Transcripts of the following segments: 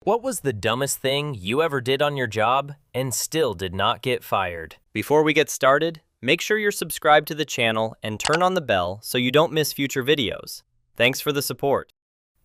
What was the dumbest thing you ever did on your job and still did not get fired? Before we get started, make sure you're subscribed to the channel and turn on the bell so you don't miss future videos. Thanks for the support.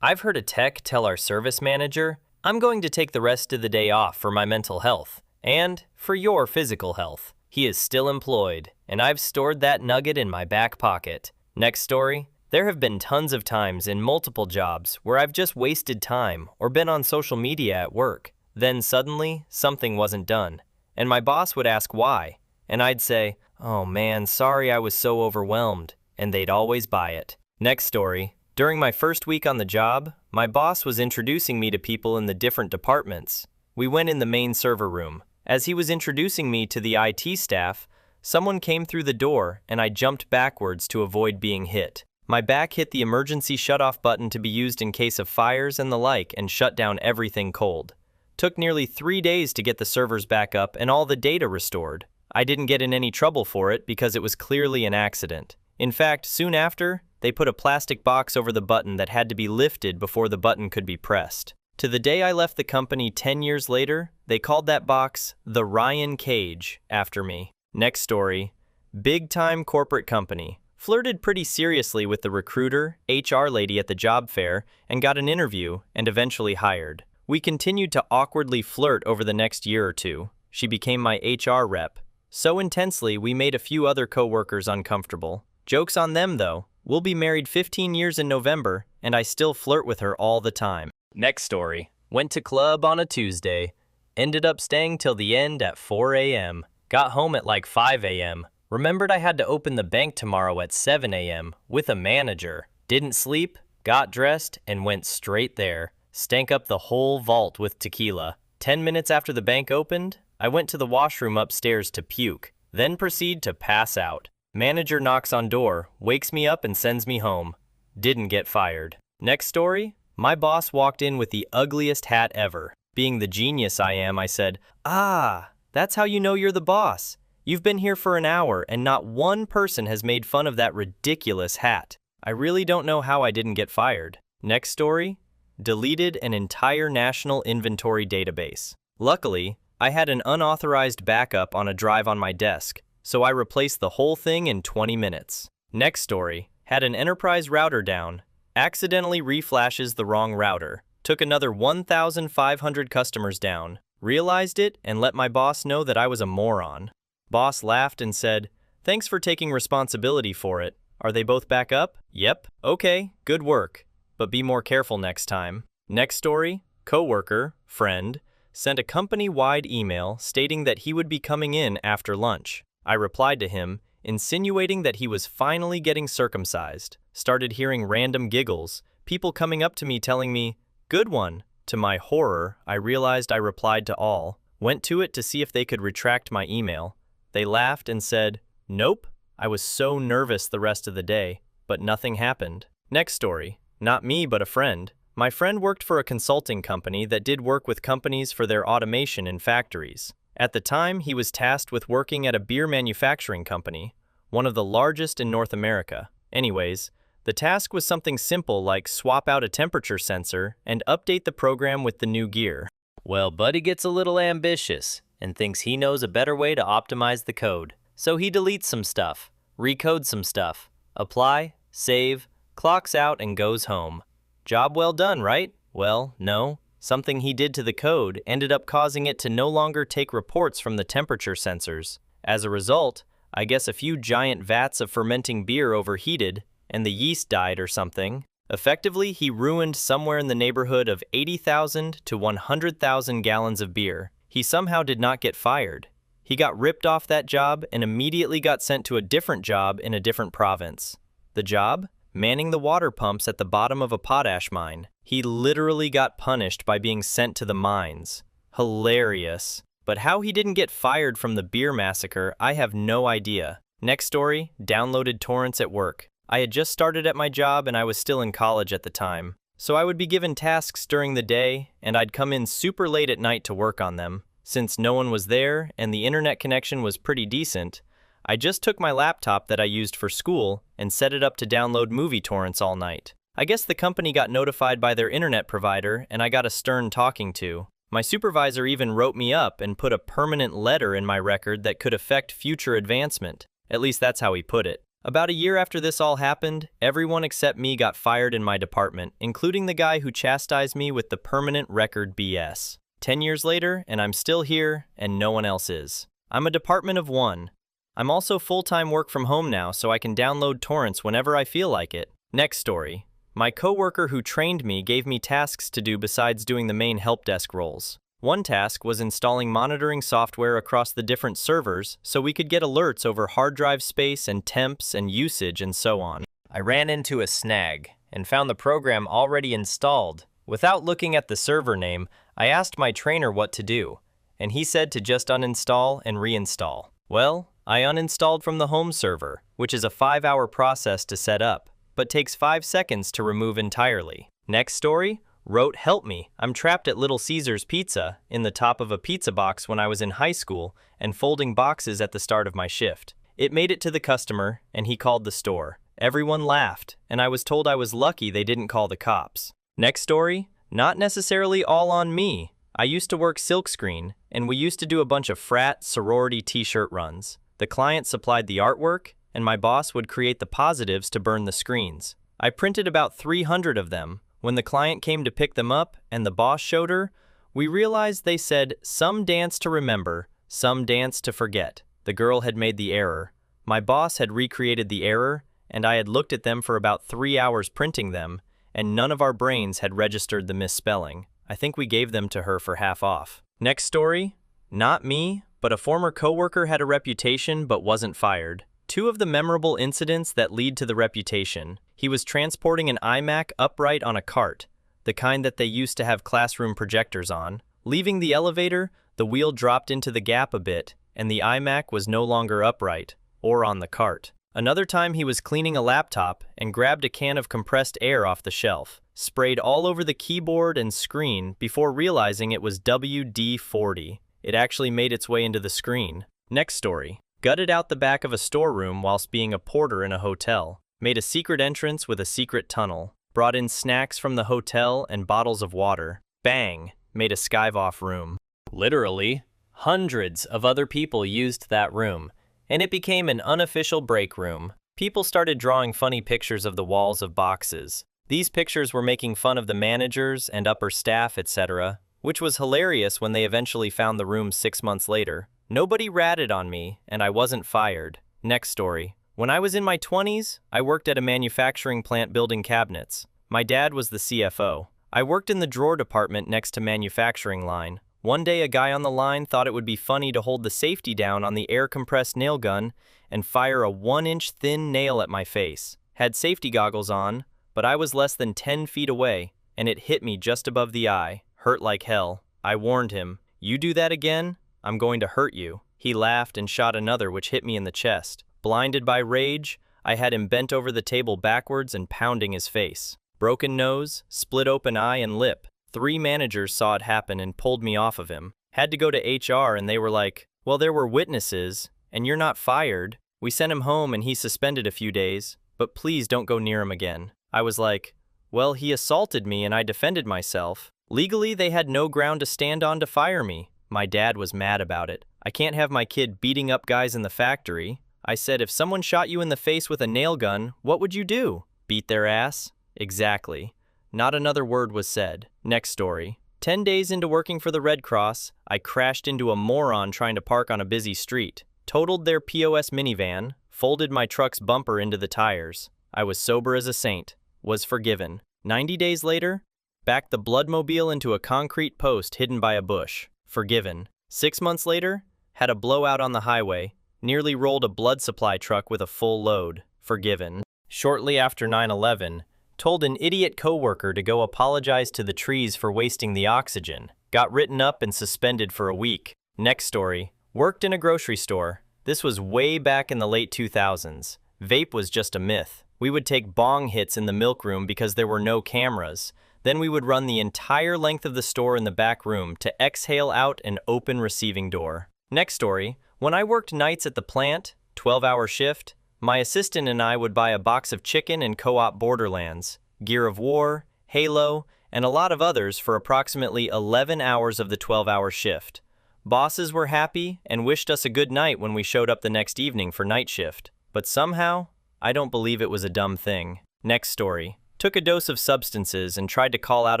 I've heard a tech tell our service manager, "I'm going to take the rest of the day off for my mental health and for your physical health." He is still employed, and I've stored that nugget in my back pocket. Next story. There have been tons of times in multiple jobs where I've just wasted time or been on social media at work. Then suddenly, something wasn't done, and my boss would ask why, and I'd say, "Oh man, sorry, I was so overwhelmed," and they'd always buy it. Next story. During my first week on the job, my boss was introducing me to people in the different departments. We went in the main server room. As he was introducing me to the IT staff, someone came through the door and I jumped backwards to avoid being hit. My back hit the emergency shutoff button to be used in case of fires and the like and shut down everything cold. Took nearly 3 days to get the servers back up and all the data restored. I didn't get in any trouble for it because it was clearly an accident. In fact, soon after, they put a plastic box over the button that had to be lifted before the button could be pressed. To the day I left the company 10 years later, they called that box the Ryan Cage after me. Next story. Big-time corporate company. Flirted pretty seriously with the recruiter, HR lady at the job fair, and got an interview and eventually hired. We continued to awkwardly flirt over the next year or two. She became my HR rep. So intensely, we made a few other coworkers uncomfortable. Joke's on them, though. We'll be married 15 years in November, and I still flirt with her all the time. Next story. Went to club on a Tuesday. Ended up staying till the end at 4 a.m. Got home at like 5 a.m. Remembered I had to open the bank tomorrow at 7 a.m. with a manager. Didn't sleep, got dressed, and went straight there. Stank up the whole vault with tequila. 10 minutes after the bank opened, I went to the washroom upstairs to puke, then proceed to pass out. Manager knocks on door, wakes me up and sends me home. Didn't get fired. Next story. My boss walked in with the ugliest hat ever. Being the genius I am, I said, "Ah, that's how you know you're the boss. You've been here for an hour and not one person has made fun of that ridiculous hat." I really don't know how I didn't get fired. Next story. Deleted an entire national inventory database. Luckily, I had an unauthorized backup on a drive on my desk, so I replaced the whole thing in 20 minutes. Next story. Had an enterprise router down. Accidentally reflashes the wrong router. Took another 1,500 customers down. Realized it and let my boss know that I was a moron. Boss laughed and said, "Thanks for taking responsibility for it. Are they both back up?" "Yep." "Okay, good work. But be more careful next time." Next story. Coworker, friend, sent a company-wide email stating that he would be coming in after lunch. I replied to him, insinuating that he was finally getting circumcised. Started hearing random giggles, people coming up to me telling me, "Good one." To my horror, I realized I replied to all. Went to it to see if they could retract my email. They laughed and said, "Nope." I was so nervous the rest of the day, but nothing happened. Next story. Not me, but a friend. My friend worked for a consulting company that did work with companies for their automation in factories. At the time, he was tasked with working at a beer manufacturing company, one of the largest in North America. Anyways, the task was something simple like swap out a temperature sensor and update the program with the new gear. Well, Buddy gets a little ambitious and thinks he knows a better way to optimize the code. So he deletes some stuff, recodes some stuff, apply, save, clocks out and goes home. Job well done, right? Well, no. Something he did to the code ended up causing it to no longer take reports from the temperature sensors. As a result, I guess a few giant vats of fermenting beer overheated and the yeast died or something. Effectively, he ruined somewhere in the neighborhood of 80,000 to 100,000 gallons of beer. He somehow did not get fired. He got ripped off that job and immediately got sent to a different job in a different province. The job? Manning the water pumps at the bottom of a potash mine. He literally got punished by being sent to the mines. Hilarious. But how he didn't get fired from the beer massacre, I have no idea. Next story, downloaded torrents at work. I had just started at my job and I was still in college at the time. So I would be given tasks during the day and I'd come in super late at night to work on them. Since no one was there and the internet connection was pretty decent, I just took my laptop that I used for school and set it up to download movie torrents all night. I guess the company got notified by their internet provider and I got a stern talking to. My supervisor even wrote me up and put a permanent letter in my record that could affect future advancement. At least that's how he put it. About a year after this all happened, everyone except me got fired in my department, including the guy who chastised me with the permanent record BS. 10 years later, and I'm still here, and no one else is. I'm a department of one. I'm also full-time work from home now, so I can download torrents whenever I feel like it. Next story. My coworker who trained me gave me tasks to do besides doing the main help desk roles. One task was installing monitoring software across the different servers so we could get alerts over hard drive space and temps and usage and so on. I ran into a snag and found the program already installed. Without looking at the server name, I asked my trainer what to do, and he said to just uninstall and reinstall. Well, I uninstalled from the home server, which is a 5-hour process to set up, but takes 5 seconds to remove entirely. Next story, wrote help me. I'm trapped at Little Caesars Pizza in the top of a pizza box when I was in high school and folding boxes at the start of my shift. It made it to the customer and he called the store. Everyone laughed and I was told I was lucky they didn't call the cops. Next story, not necessarily all on me. I used to work silkscreen and we used to do a bunch of frat sorority t-shirt runs. The client supplied the artwork and my boss would create the positives to burn the screens. I printed about 300 of them. When the client came to pick them up and the boss showed her, we realized they said, "Some dance to remember, some dance to forget." The girl had made the error. My boss had recreated the error, and I had looked at them for about 3 hours printing them, and none of our brains had registered the misspelling. I think we gave them to her for half off. Next story, not me, but a former coworker had a reputation but wasn't fired. 2 of the memorable incidents that lead to the reputation. He was transporting an iMac upright on a cart, the kind that they used to have classroom projectors on. Leaving the elevator, the wheel dropped into the gap a bit, and the iMac was no longer upright, or on the cart. Another time he was cleaning a laptop and grabbed a can of compressed air off the shelf, sprayed all over the keyboard and screen before realizing it was WD-40. It actually made its way into the screen. Next story. Gutted out the back of a storeroom whilst being a porter in a hotel. Made a secret entrance with a secret tunnel. Brought in snacks from the hotel and bottles of water. Bang! Made a skive-off room. Literally, hundreds of other people used that room, and it became an unofficial break room. People started drawing funny pictures of the walls of boxes. These pictures were making fun of the managers and upper staff, etc., which was hilarious when they eventually found the room 6 months later. Nobody ratted on me, and I wasn't fired. Next story. When I was in my 20s, I worked at a manufacturing plant building cabinets. My dad was the CFO. I worked in the drawer department next to manufacturing line. One day a guy on the line thought it would be funny to hold the safety down on the air-compressed nail gun and fire a 1-inch thin nail at my face. Had safety goggles on, but I was less than 10 feet away, and it hit me just above the eye. Hurt like hell. I warned him, "You do that again, I'm going to hurt you." He laughed and shot another which hit me in the chest. Blinded by rage, I had him bent over the table backwards and pounding his face. Broken nose, split open eye and lip. 3 managers saw it happen and pulled me off of him. Had to go to HR and they were like, "Well, there were witnesses, and you're not fired." We sent him home and he suspended a few days, but please don't go near him again. I was like, "Well, he assaulted me and I defended myself." Legally, they had no ground to stand on to fire me. My dad was mad about it. I can't have my kid beating up guys in the factory. I said, "If someone shot you in the face with a nail gun, what would you do? Beat their ass?" Exactly. Not another word was said. Next story. 10 days into working for the Red Cross, I crashed into a moron trying to park on a busy street. Totaled their POS minivan, folded my truck's bumper into the tires. I was sober as a saint. Was forgiven. 90 days later, backed the bloodmobile into a concrete post hidden by a bush. Forgiven. 6 months later, had a blowout on the highway. Nearly rolled a blood supply truck with a full load. Forgiven. Shortly after 9/11, told an idiot coworker to go apologize to the trees for wasting the oxygen. Got written up and suspended for a week. Next story. Worked in a grocery store. This was way back in the late 2000s. Vape was just a myth. We would take bong hits in the milk room because there were no cameras. Then we would run the entire length of the store in the back room to exhale out an open receiving door. Next story. When I worked nights at the plant, 12-hour shift, my assistant and I would buy a box of chicken and co-op Borderlands. Gear of War, Halo, and a lot of others for approximately 11 hours of the 12-hour shift. Bosses were happy and wished us a good night when we showed up the next evening for night shift. But somehow, I don't believe it was a dumb thing. Next story. Took a dose of substances and tried to call out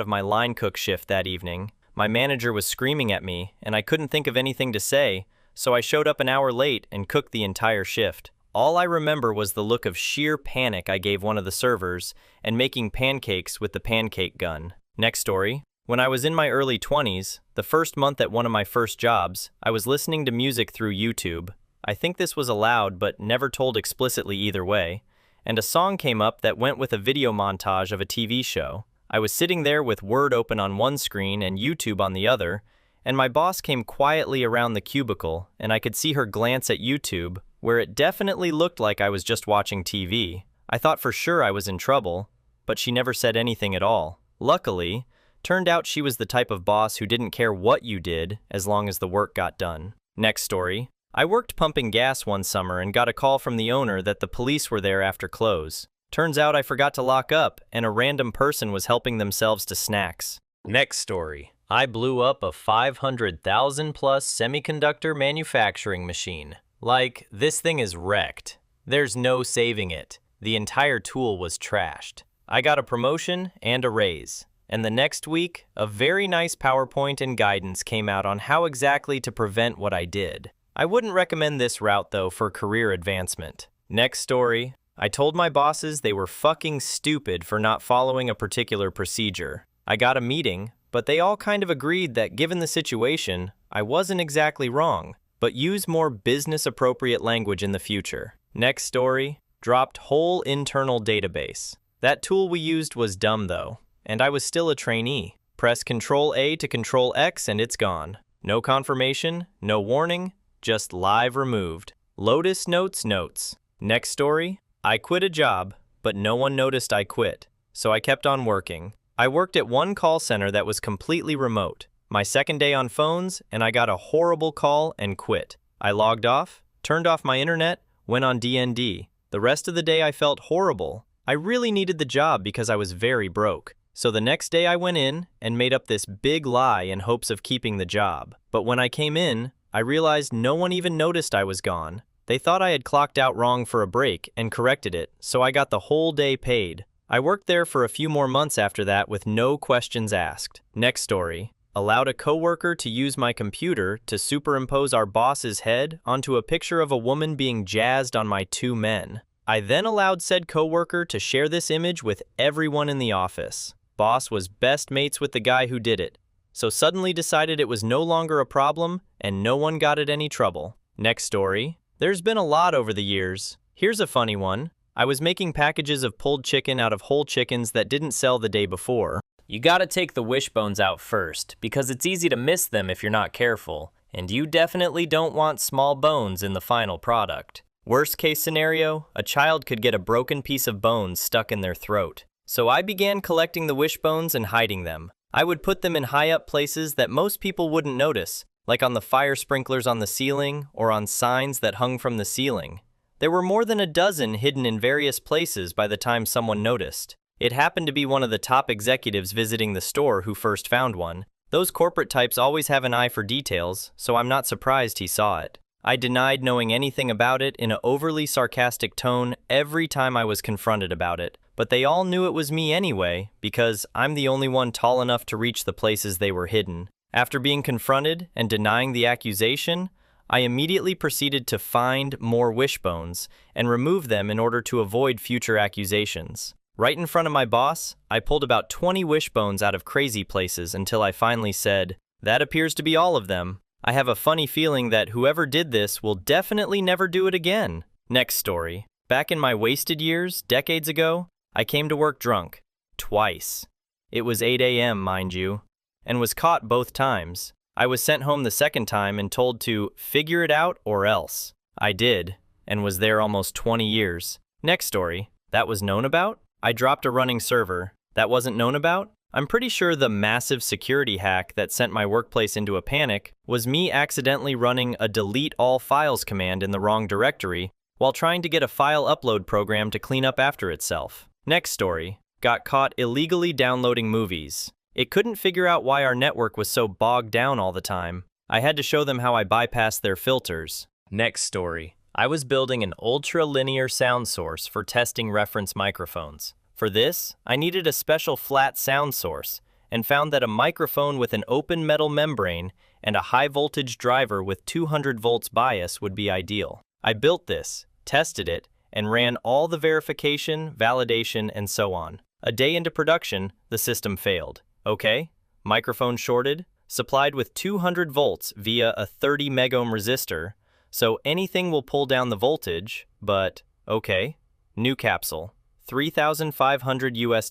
of my line cook shift that evening. My manager was screaming at me, and I couldn't think of anything to say, so I showed up an hour late and cooked the entire shift. All I remember was the look of sheer panic I gave one of the servers and making pancakes with the pancake gun. Next story. When I was in my early 20s, the first month at one of my first jobs, I was listening to music through YouTube. I think this was allowed but never told explicitly either way, and a song came up that went with a video montage of a TV show. I was sitting there with Word open on one screen and YouTube on the other, and my boss came quietly around the cubicle, and I could see her glance at YouTube, where it definitely looked like I was just watching TV. I thought for sure I was in trouble, but she never said anything at all. Luckily, turned out she was the type of boss who didn't care what you did as long as the work got done. Next story. I worked pumping gas one summer and got a call from the owner that the police were there after close. Turns out I forgot to lock up, and a random person was helping themselves to snacks. Next story. I blew up a 500,000 plus semiconductor manufacturing machine. Like, this thing is wrecked. There's no saving it. The entire tool was trashed. I got a promotion and a raise. And the next week, a very nice PowerPoint and guidance came out on how exactly to prevent what I did. I wouldn't recommend this route though for career advancement. Next story. I told my bosses they were fucking stupid for not following a particular procedure. I got a meeting, but they all kind of agreed that given the situation, I wasn't exactly wrong, but use more business-appropriate language in the future. Next story. Dropped whole internal database. That tool we used was dumb though, and I was still a trainee. Press Control-A to Control-X and it's gone. No confirmation, no warning, just live removed. Lotus notes. Next story. I quit a job, but no one noticed I quit, so I kept on working. I worked at one call center that was completely remote. My second day on phones, and I got a horrible call and quit. I logged off, turned off my internet, went on DND. The rest of the day I felt horrible. I really needed the job because I was very broke. So the next day I went in and made up this big lie in hopes of keeping the job. But when I came in, I realized no one even noticed I was gone. They thought I had clocked out wrong for a break and corrected it, so I got the whole day paid. I worked there for a few more months after that with no questions asked. Next story. Allowed a coworker to use my computer to superimpose our boss's head onto a picture of a woman being jazzed on my two men. I then allowed said coworker to share this image with everyone in the office. Boss was best mates with the guy who did it, so suddenly decided it was no longer a problem and no one got in any trouble. Next story. There's been a lot over the years. Here's a funny one. I was making packages of pulled chicken out of whole chickens that didn't sell the day before. You gotta take the wishbones out first, because it's easy to miss them if you're not careful, and you definitely don't want small bones in the final product. Worst case scenario, a child could get a broken piece of bone stuck in their throat. So I began collecting the wishbones and hiding them. I would put them in high up places that most people wouldn't notice, like on the fire sprinklers on the ceiling or on signs that hung from the ceiling. There were more than a dozen hidden in various places by the time someone noticed. It happened to be one of the top executives visiting the store who first found one. Those corporate types always have an eye for details, so I'm not surprised he saw it. I denied knowing anything about it in an overly sarcastic tone every time I was confronted about it, but they all knew it was me anyway, because I'm the only one tall enough to reach the places they were hidden. After being confronted and denying the accusation, I immediately proceeded to find more wishbones and remove them in order to avoid future accusations. Right in front of my boss, I pulled about 20 wishbones out of crazy places until I finally said, "That appears to be all of them. I have a funny feeling that whoever did this will definitely never do it again." Next story. Back in my wasted years, decades ago, I came to work drunk. Twice. It was 8 a.m., mind you, and was caught both times. I was sent home the second time and told to figure it out or else. I did, and was there almost 20 years. Next story. That was known about? I dropped a running server. That wasn't known about? I'm pretty sure the massive security hack that sent my workplace into a panic was me accidentally running a delete all files command in the wrong directory while trying to get a file upload program to clean up after itself. Next story. got caught illegally downloading movies. It couldn't figure out why our network was so bogged down all the time. I had to show them how I bypassed their filters. Next story. I was building an ultra-linear sound source for testing reference microphones. For this, I needed a special flat sound source and found that a microphone with an open metal membrane and a high-voltage driver with 200 volts bias would be ideal. I built this, tested it, and ran all the verification, validation, and so on. A day into production, the system failed. Okay, microphone shorted, supplied with 200 volts via a 30 megohm resistor, so anything will pull down the voltage, but okay. New capsule, $3,500 US.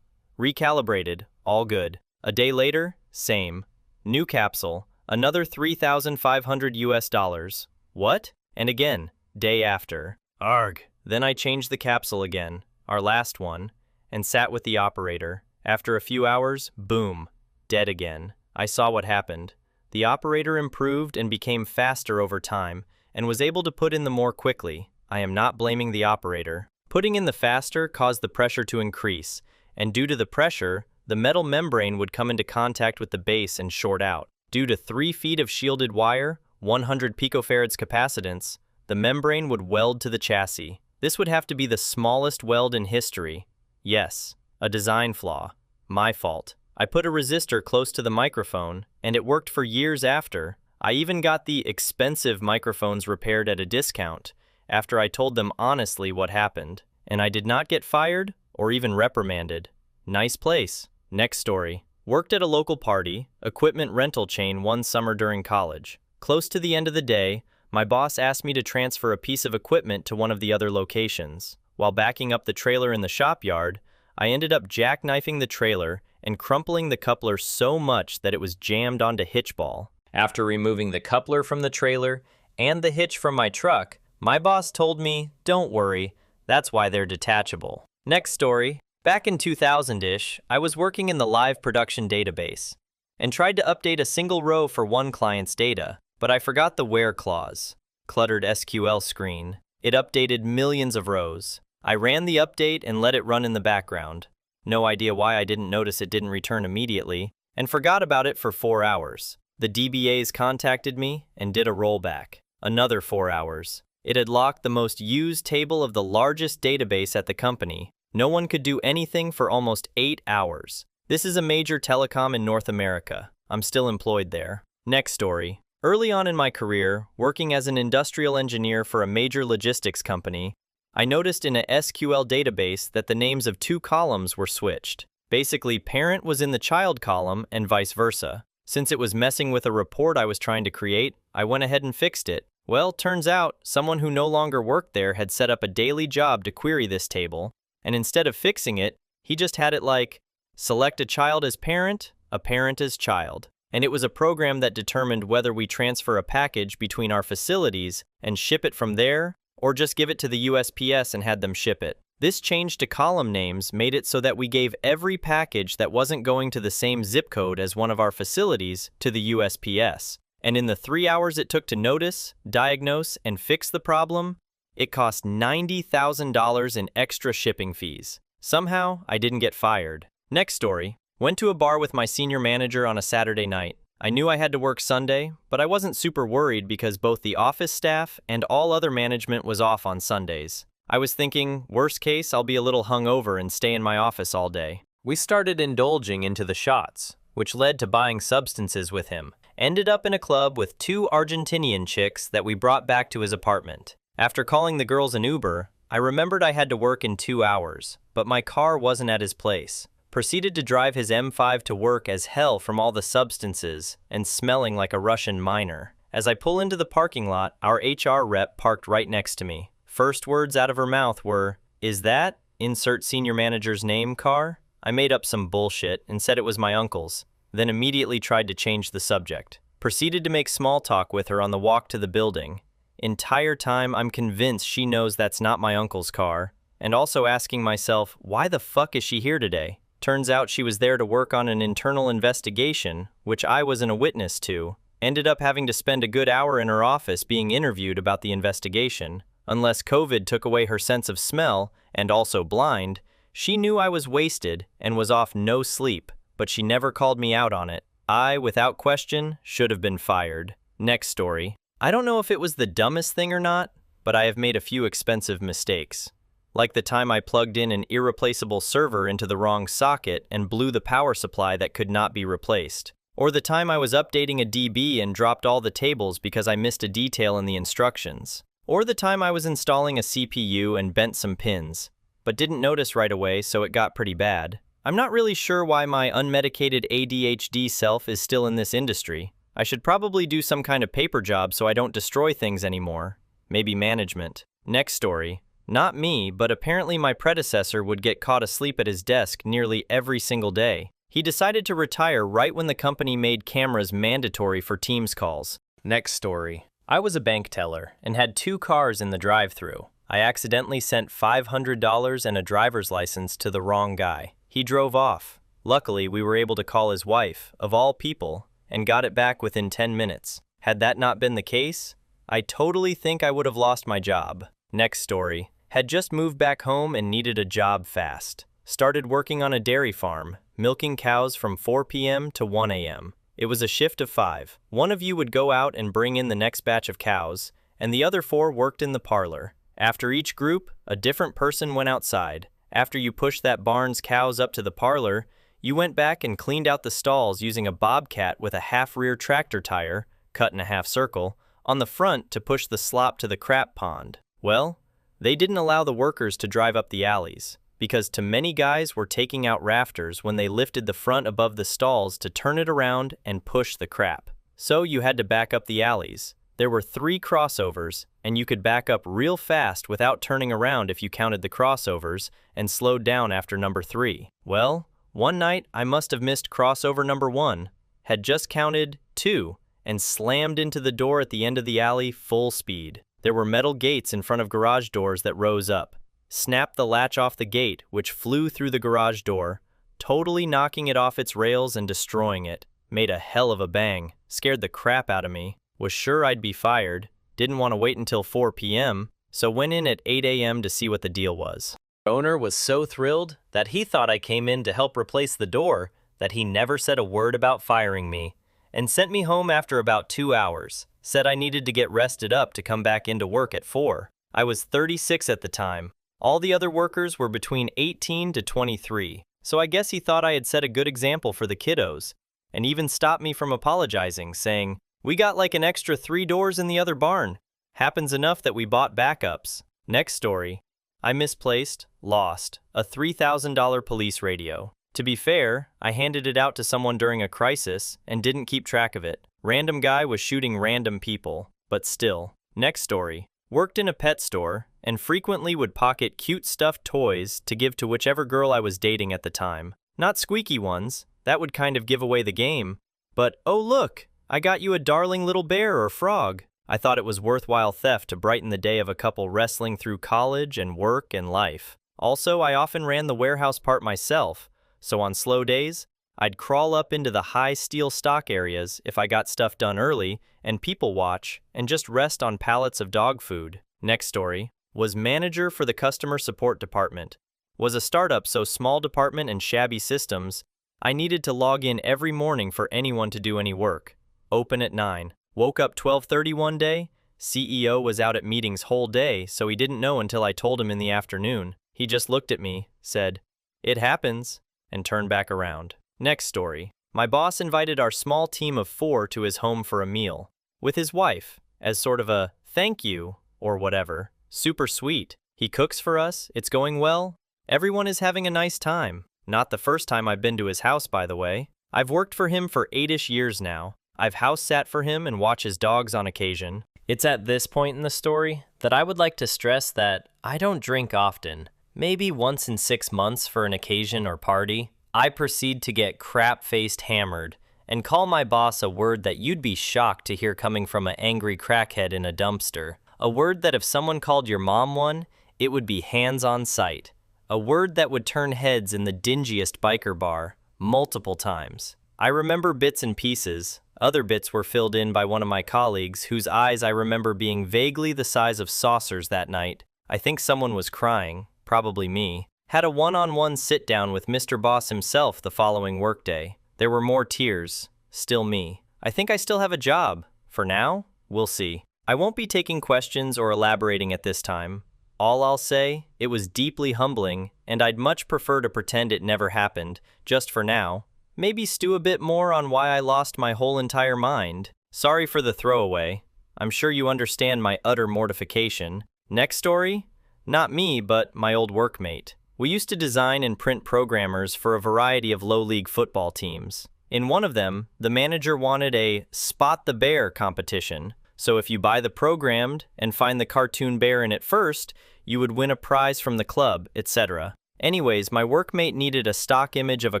Recalibrated, all good. A day later, same. New capsule, another $3,500 US. What? And again, day after. Arg. Then I changed the capsule again, our last one, and sat with the operator. After a few hours, boom, dead again. I saw what happened. The operator improved and became faster over time and was able to put in the more quickly. I am not blaming the operator. Putting in the faster caused the pressure to increase, and due to the pressure, the metal membrane would come into contact with the base and short out. Due to 3 feet of shielded wire, 100 picofarads capacitance, the membrane would weld to the chassis. This would have to be the smallest weld in history. Yes, a design flaw. My fault. I put a resistor close to the microphone, and it worked for years after. I even got the expensive microphones repaired at a discount after I told them honestly what happened, and I did not get fired or even reprimanded. Nice place. Next story. Worked at a local party, equipment rental chain one summer during college. Close to the end of the day, my boss asked me to transfer a piece of equipment to one of the other locations. While backing up the trailer in the shop yard, I ended up jackknifing the trailer and crumpling the coupler so much that it was jammed onto hitch ball. After removing the coupler from the trailer and the hitch from my truck, my boss told me, "Don't worry, that's why they're detachable." Next story. Back in 2000-ish, I was working in the live production database and tried to update a single row for one client's data, but I forgot the where clause. Cluttered SQL screen. It updated millions of rows. I ran the update and let it run in the background. No idea why I didn't notice it didn't return immediately, and forgot about it for 4 hours. The DBAs contacted me and did a rollback. Another 4 hours. It had locked the most used table of the largest database at the company. No one could do anything for almost 8 hours. This is a major telecom in North America. I'm still employed there. Next story. Early on in my career, working as an industrial engineer for a major logistics company, I noticed in a SQL database that the names of 2 columns were switched. Basically, parent was in the child column and vice versa. Since it was messing with a report I was trying to create, I went ahead and fixed it. Well, turns out, someone who no longer worked there had set up a daily job to query this table, and instead of fixing it, he just had it like, select a child as parent, a parent as child. And it was a program that determined whether we transfer a package between our facilities and ship it from there, or just give it to the USPS and had them ship it. This change to column names made it so that we gave every package that wasn't going to the same zip code as one of our facilities to the USPS. And in the 3 hours it took to notice, diagnose, and fix the problem, it cost $90,000 in extra shipping fees. Somehow, I didn't get fired. Next story. Went to a bar with my senior manager on a Saturday night. I knew I had to work Sunday, but I wasn't super worried because both the office staff and all other management was off on Sundays. I was thinking, worst case, I'll be a little hungover and stay in my office all day. We started indulging into the shots, which led to buying substances with him. Ended up in a club with 2 Argentinian chicks that we brought back to his apartment. After calling the girls an Uber, I remembered I had to work in 2 hours, but my car wasn't at his place. Proceeded to drive his M5 to work as hell from all the substances and smelling like a Russian miner. As I pull into the parking lot, our HR rep parked right next to me. First words out of her mouth were, "Is that, insert senior manager's name, car?" I made up some bullshit and said it was my uncle's, then immediately tried to change the subject. Proceeded to make small talk with her on the walk to the building. Entire time I'm convinced she knows that's not my uncle's car, and also asking myself, why the fuck is she here today? Turns out she was there to work on an internal investigation, which I wasn't a witness to. Ended up having to spend a good hour in her office being interviewed about the investigation. Unless COVID took away her sense of smell, and also blind, She knew I was wasted and was off no sleep, but she never called me out on it. I, without question, should have been fired. Next story. I don't know if it was the dumbest thing or not, but I have made a few expensive mistakes. Like the time I plugged in an irreplaceable server into the wrong socket and blew the power supply that could not be replaced. Or the time I was updating a DB and dropped all the tables because I missed a detail in the instructions. Or the time I was installing a CPU and bent some pins, but didn't notice right away, so it got pretty bad. I'm not really sure why my unmedicated ADHD self is still in this industry. I should probably do some kind of paper job so I don't destroy things anymore. Maybe management. Next story. Not me, but apparently my predecessor would get caught asleep at his desk nearly every single day. He decided to retire right when the company made cameras mandatory for Teams calls. Next story. I was a bank teller and had 2 cars in the drive-thru. I accidentally sent $500 and a driver's license to the wrong guy. He drove off. Luckily, we were able to call his wife, of all people, and got it back within 10 minutes. Had that not been the case, I totally think I would have lost my job. Next story. Had just moved back home and needed a job fast. Started working on a dairy farm, milking cows from 4 p.m. to 1 a.m. It was a shift of 5. One of you would go out and bring in the next batch of cows, and the other 4 worked in the parlor. After each group, a different person went outside. After you pushed that barn's cows up to the parlor, you went back and cleaned out the stalls using a bobcat with a half-rear tractor tire, cut in a half circle, on the front to push the slop to the crap pond. Well, they didn't allow the workers to drive up the alleys, because too many guys were taking out rafters when they lifted the front above the stalls to turn it around and push the crap. So you had to back up the alleys. There were 3 crossovers, and you could back up real fast without turning around if you counted the crossovers and slowed down after number 3. Well, one night I must have missed crossover number 1, had just counted 2, and slammed into the door at the end of the alley full speed. There were metal gates in front of garage doors that rose up. Snapped the latch off the gate, which flew through the garage door, totally knocking it off its rails and destroying it. Made a hell of a bang. Scared the crap out of me. Was sure I'd be fired. Didn't want to wait until 4 p.m., so went in at 8 a.m. to see what the deal was. The owner was so thrilled that he thought I came in to help replace the door that he never said a word about firing me, and sent me home after about 2 hours. Said I needed to get rested up to come back into work at 4. I was 36 at the time. All the other workers were between 18 to 23, so I guess he thought I had set a good example for the kiddos, and even stopped me from apologizing, saying, "We got like an extra 3 doors in the other barn. Happens enough that we bought backups." Next story. I misplaced, lost, a $3,000 police radio. To be fair, I handed it out to someone during a crisis and didn't keep track of it. Random guy was shooting random people, but still. Next story. Worked in a pet store and frequently would pocket cute stuffed toys to give to whichever girl I was dating at the time. Not squeaky ones, that would kind of give away the game, but oh look, I got you a darling little bear or frog. I thought it was worthwhile theft to brighten the day of a couple wrestling through college and work and life. Also, I often ran the warehouse part myself, so on slow days, I'd crawl up into the high steel stock areas if I got stuff done early and people watch and just rest on pallets of dog food. Next story. Was manager for the customer support department. Was a startup, so small department and shabby systems, I needed to log in every morning for anyone to do any work. Open at 9. Woke up 12:30 one day. CEO was out at meetings whole day, so he didn't know until I told him in the afternoon. He just looked at me, said, "It happens," and turned back around. Next story. My boss invited our small team of 4 to his home for a meal, with his wife, as sort of a thank you, or whatever. Super sweet. He cooks for us, it's going well. Everyone is having a nice time. Not the first time I've been to his house, by the way. I've worked for him for 8-ish years now. I've house sat for him and watch his dogs on occasion. It's at this point in the story that I would like to stress that I don't drink often. Maybe once in 6 months for an occasion or party. I proceed to get crap-faced hammered and call my boss a word that you'd be shocked to hear coming from an angry crackhead in a dumpster. A word that if someone called your mom one, it would be hands on sight. A word that would turn heads in the dingiest biker bar, multiple times. I remember bits and pieces. Other bits were filled in by one of my colleagues whose eyes I remember being vaguely the size of saucers that night. I think someone was crying, probably me. Had a one-on-one sit-down with Mr. Boss himself the following workday. There were more tears. Still me. I think I still have a job. For now, we'll see. I won't be taking questions or elaborating at this time. All I'll say, it was deeply humbling, and I'd much prefer to pretend it never happened, just for now. Maybe stew a bit more on why I lost my whole entire mind. Sorry for the throwaway. I'm sure you understand my utter mortification. Next story? Not me, but my old workmate. We used to design and print programmers for a variety of low-league football teams. In one of them, the manager wanted a Spot the Bear competition. So if you buy the programmed and find the cartoon bear in it first, you would win a prize from the club, etc. Anyways, my workmate needed a stock image of a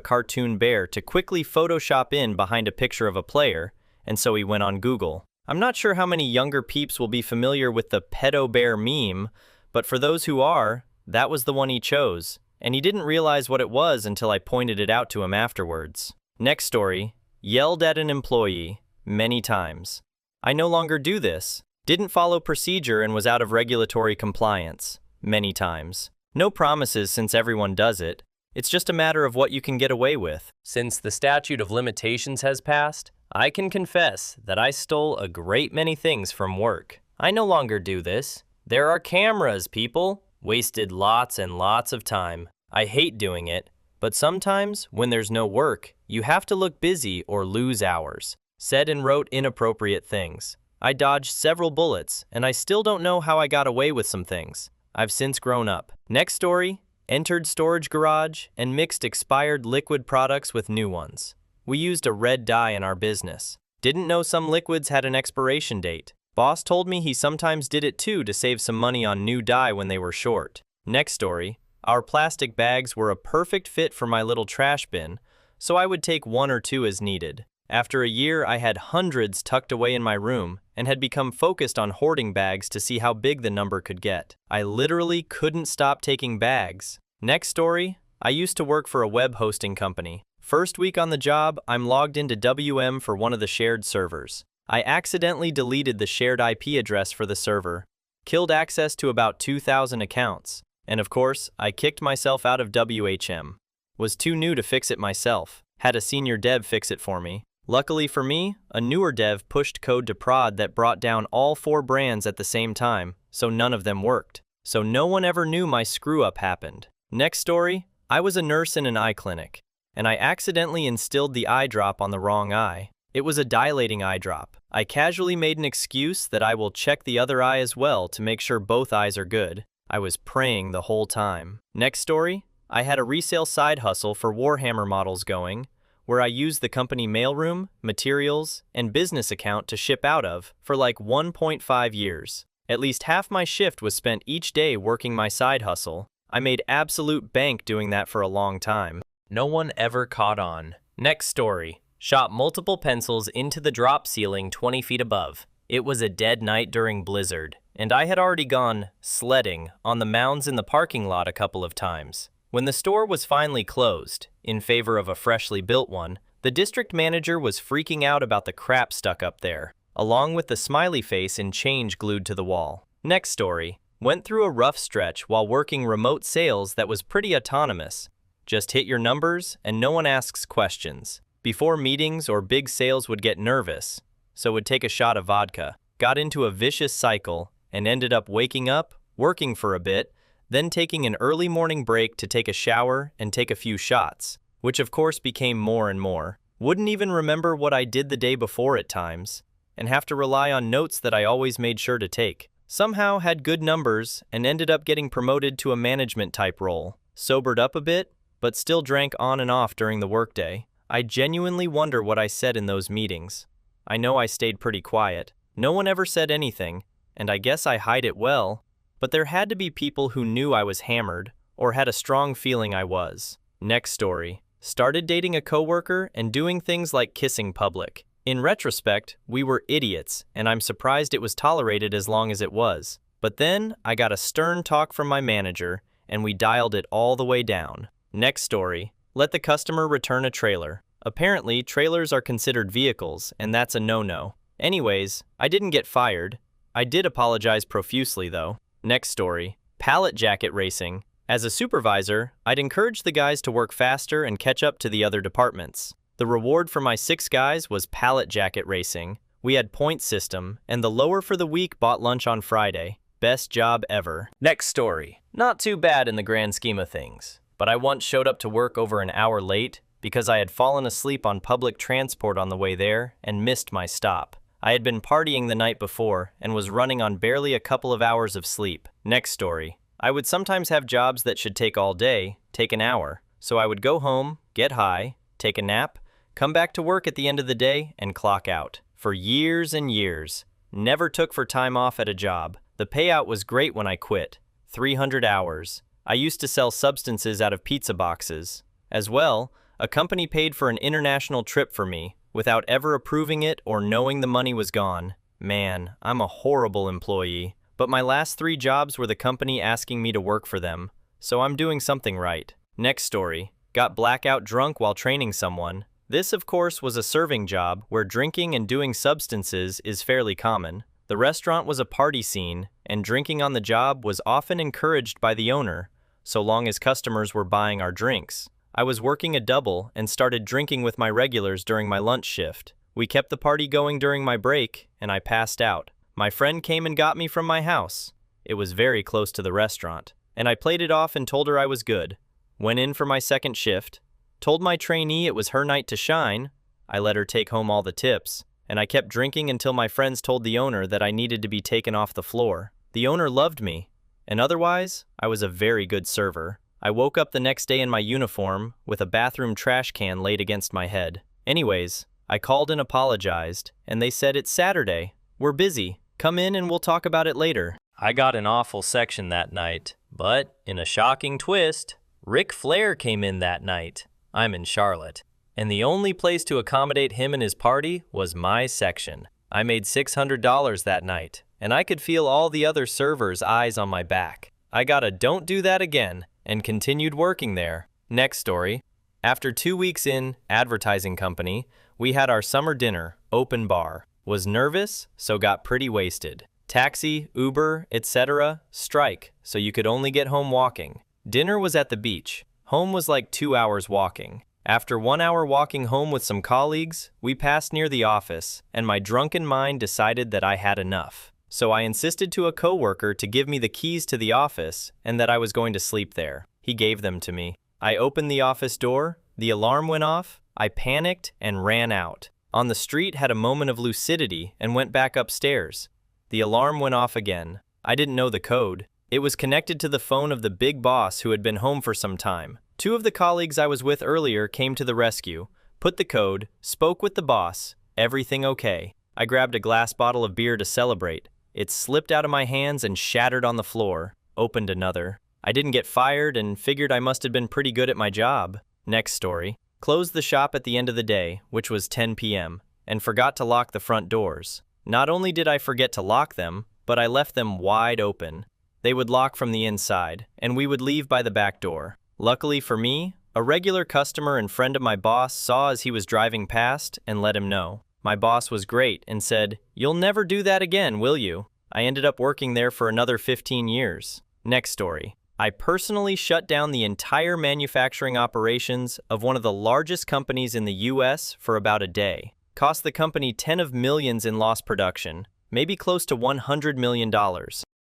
cartoon bear to quickly Photoshop in behind a picture of a player, and so he went on Google. I'm not sure how many younger peeps will be familiar with the pedo bear meme, but for those who are, that was the one he chose, and he didn't realize what it was until I pointed it out to him afterwards. Next story, yelled at an employee many times. I no longer do this. Didn't follow procedure and was out of regulatory compliance many times. No promises since everyone does it. It's just a matter of what you can get away with. Since the statute of limitations has passed, I can confess that I stole a great many things from work. I no longer do this. There are cameras, people. Wasted lots and lots of time. I hate doing it, but sometimes when there's no work, you have to look busy or lose hours. Said and wrote inappropriate things. I dodged several bullets, and I still don't know how I got away with some things. I've since grown up. Next story, entered storage garage and mixed expired liquid products with new ones. We used a red dye in our business. Didn't know some liquids had an expiration date. Boss told me he sometimes did it too to save some money on new dye when they were short. Next story, our plastic bags were a perfect fit for my little trash bin, so I would take one or two as needed. After a year, I had hundreds tucked away in my room and had become focused on hoarding bags to see how big the number could get. I literally couldn't stop taking bags. Next story, I used to work for a web hosting company. First week on the job, I'm logged into WM for one of the shared servers. I accidentally deleted the shared IP address for the server, killed access to about 2,000 accounts, and of course, I kicked myself out of WHM. Was too new to fix it myself. Had a senior dev fix it for me. Luckily for me, a newer dev pushed code to prod that brought down all 4 brands at the same time, so none of them worked. So no one ever knew my screw-up happened. Next story, I was a nurse in an eye clinic, and I accidentally instilled the eye drop on the wrong eye. It was a dilating eye drop. I casually made an excuse that I will check the other eye as well to make sure both eyes are good. I was praying the whole time. Next story, I had a resale side hustle for Warhammer models going, where I used the company mailroom, materials, and business account to ship out of for like 1.5 years. At least half my shift was spent each day working my side hustle. I made absolute bank doing that for a long time. No one ever caught on. Next story. Shot multiple pencils into the drop ceiling 20 feet above. It was a dead night during blizzard, and I had already gone sledding on the mounds in the parking lot a couple of times. When the store was finally closed, in favor of a freshly built one, the district manager was freaking out about the crap stuck up there, along with the smiley face and change glued to the wall. Next story. Went through a rough stretch while working remote sales that was pretty autonomous. Just hit your numbers and no one asks questions. Before meetings or big sales would get nervous, so would take a shot of vodka. Got into a vicious cycle and ended up waking up, working for a bit, then taking an early morning break to take a shower and take a few shots, which of course became more and more. Wouldn't even remember what I did the day before at times, and have to rely on notes that I always made sure to take. Somehow had good numbers and ended up getting promoted to a management type role. Sobered up a bit, but still drank on and off during the workday. I genuinely wonder what I said in those meetings. I know I stayed pretty quiet. No one ever said anything, and I guess I hide it well. But there had to be people who knew I was hammered, or had a strong feeling I was. Next story. Started dating a coworker and doing things like kissing public. In retrospect, we were idiots, and I'm surprised it was tolerated as long as it was. But then, I got a stern talk from my manager, and we dialed it all the way down. Next story. Let the customer return a trailer. Apparently, trailers are considered vehicles, and that's a no-no. Anyways, I didn't get fired. I did apologize profusely, though. Next story. Pallet jacket racing. As a supervisor, I'd encourage the guys to work faster and catch up to the other departments. The reward for my 6 guys was pallet jacket racing. We had point system, and the lower for the week bought lunch on Friday. Best job ever. Next story. Not too bad in the grand scheme of things, but I once showed up to work over an hour late because I had fallen asleep on public transport on the way there and missed my stop. I had been partying the night before and was running on barely a couple of hours of sleep. Next story. I would sometimes have jobs that should take all day, take an hour. So I would go home, get high, take a nap, come back to work at the end of the day, and clock out. For years and years. Never took for time off at a job. The payout was great when I quit. 300 hours. I used to sell substances out of pizza boxes. As well, a company paid for an international trip for me without ever approving it or knowing the money was gone. Man, I'm a horrible employee. But my last 3 jobs were the company asking me to work for them, so I'm doing something right. Next story. Got blackout drunk while training someone. This, of course, was a serving job where drinking and doing substances is fairly common. The restaurant was a party scene, and drinking on the job was often encouraged by the owner, so long as customers were buying our drinks. I was working a double and started drinking with my regulars during my lunch shift. We kept the party going during my break, and I passed out. My friend came and got me from my house. It was very close to the restaurant, and I played it off and told her I was good. Went in for my second shift, told my trainee it was her night to shine. I let her take home all the tips, and I kept drinking until my friends told the owner that I needed to be taken off the floor. The owner loved me, and otherwise, I was a very good server. I woke up the next day in my uniform with a bathroom trash can laid against my head. Anyways, I called and apologized, and they said it's Saturday. We're busy. Come in and we'll talk about it later. I got an awful section that night, but in a shocking twist, Ric Flair came in that night. I'm in Charlotte, and the only place to accommodate him and his party was my section. I made $600 that night, and I could feel all the other servers' eyes on my back. I got a "don't do that again" and continued working there. Next story. After 2 weeks in advertising company, we had our summer dinner, open bar. Was nervous, so got pretty wasted. Taxi, Uber, etc. strike, so you could only get home walking. Dinner was at the beach. Home was like 2 hours walking. After 1 hour walking home with some colleagues, we passed near the office, and my drunken mind decided that I had enough. So I insisted to a coworker to give me the keys to the office and that I was going to sleep there. He gave them to me. I opened the office door, the alarm went off, I panicked and ran out. On the street, had a moment of lucidity and went back upstairs. The alarm went off again. I didn't know the code. It was connected to the phone of the big boss who had been home for some time. 2 of the colleagues I was with earlier came to the rescue, put the code, spoke with the boss, everything okay. I grabbed a glass bottle of beer to celebrate. It slipped out of my hands and shattered on the floor. Opened another. I didn't get fired and figured I must have been pretty good at my job. Next story. Closed the shop at the end of the day, which was 10 p.m., and forgot to lock the front doors. Not only did I forget to lock them, but I left them wide open. They would lock from the inside, and we would leave by the back door. Luckily for me, a regular customer and friend of my boss saw as he was driving past and let him know. My boss was great and said, "You'll never do that again, will you?" I ended up working there for another 15 years. Next story. I personally shut down the entire manufacturing operations of one of the largest companies in the US for about a day. Cost the company $10 of millions in lost production, maybe close to $100 million.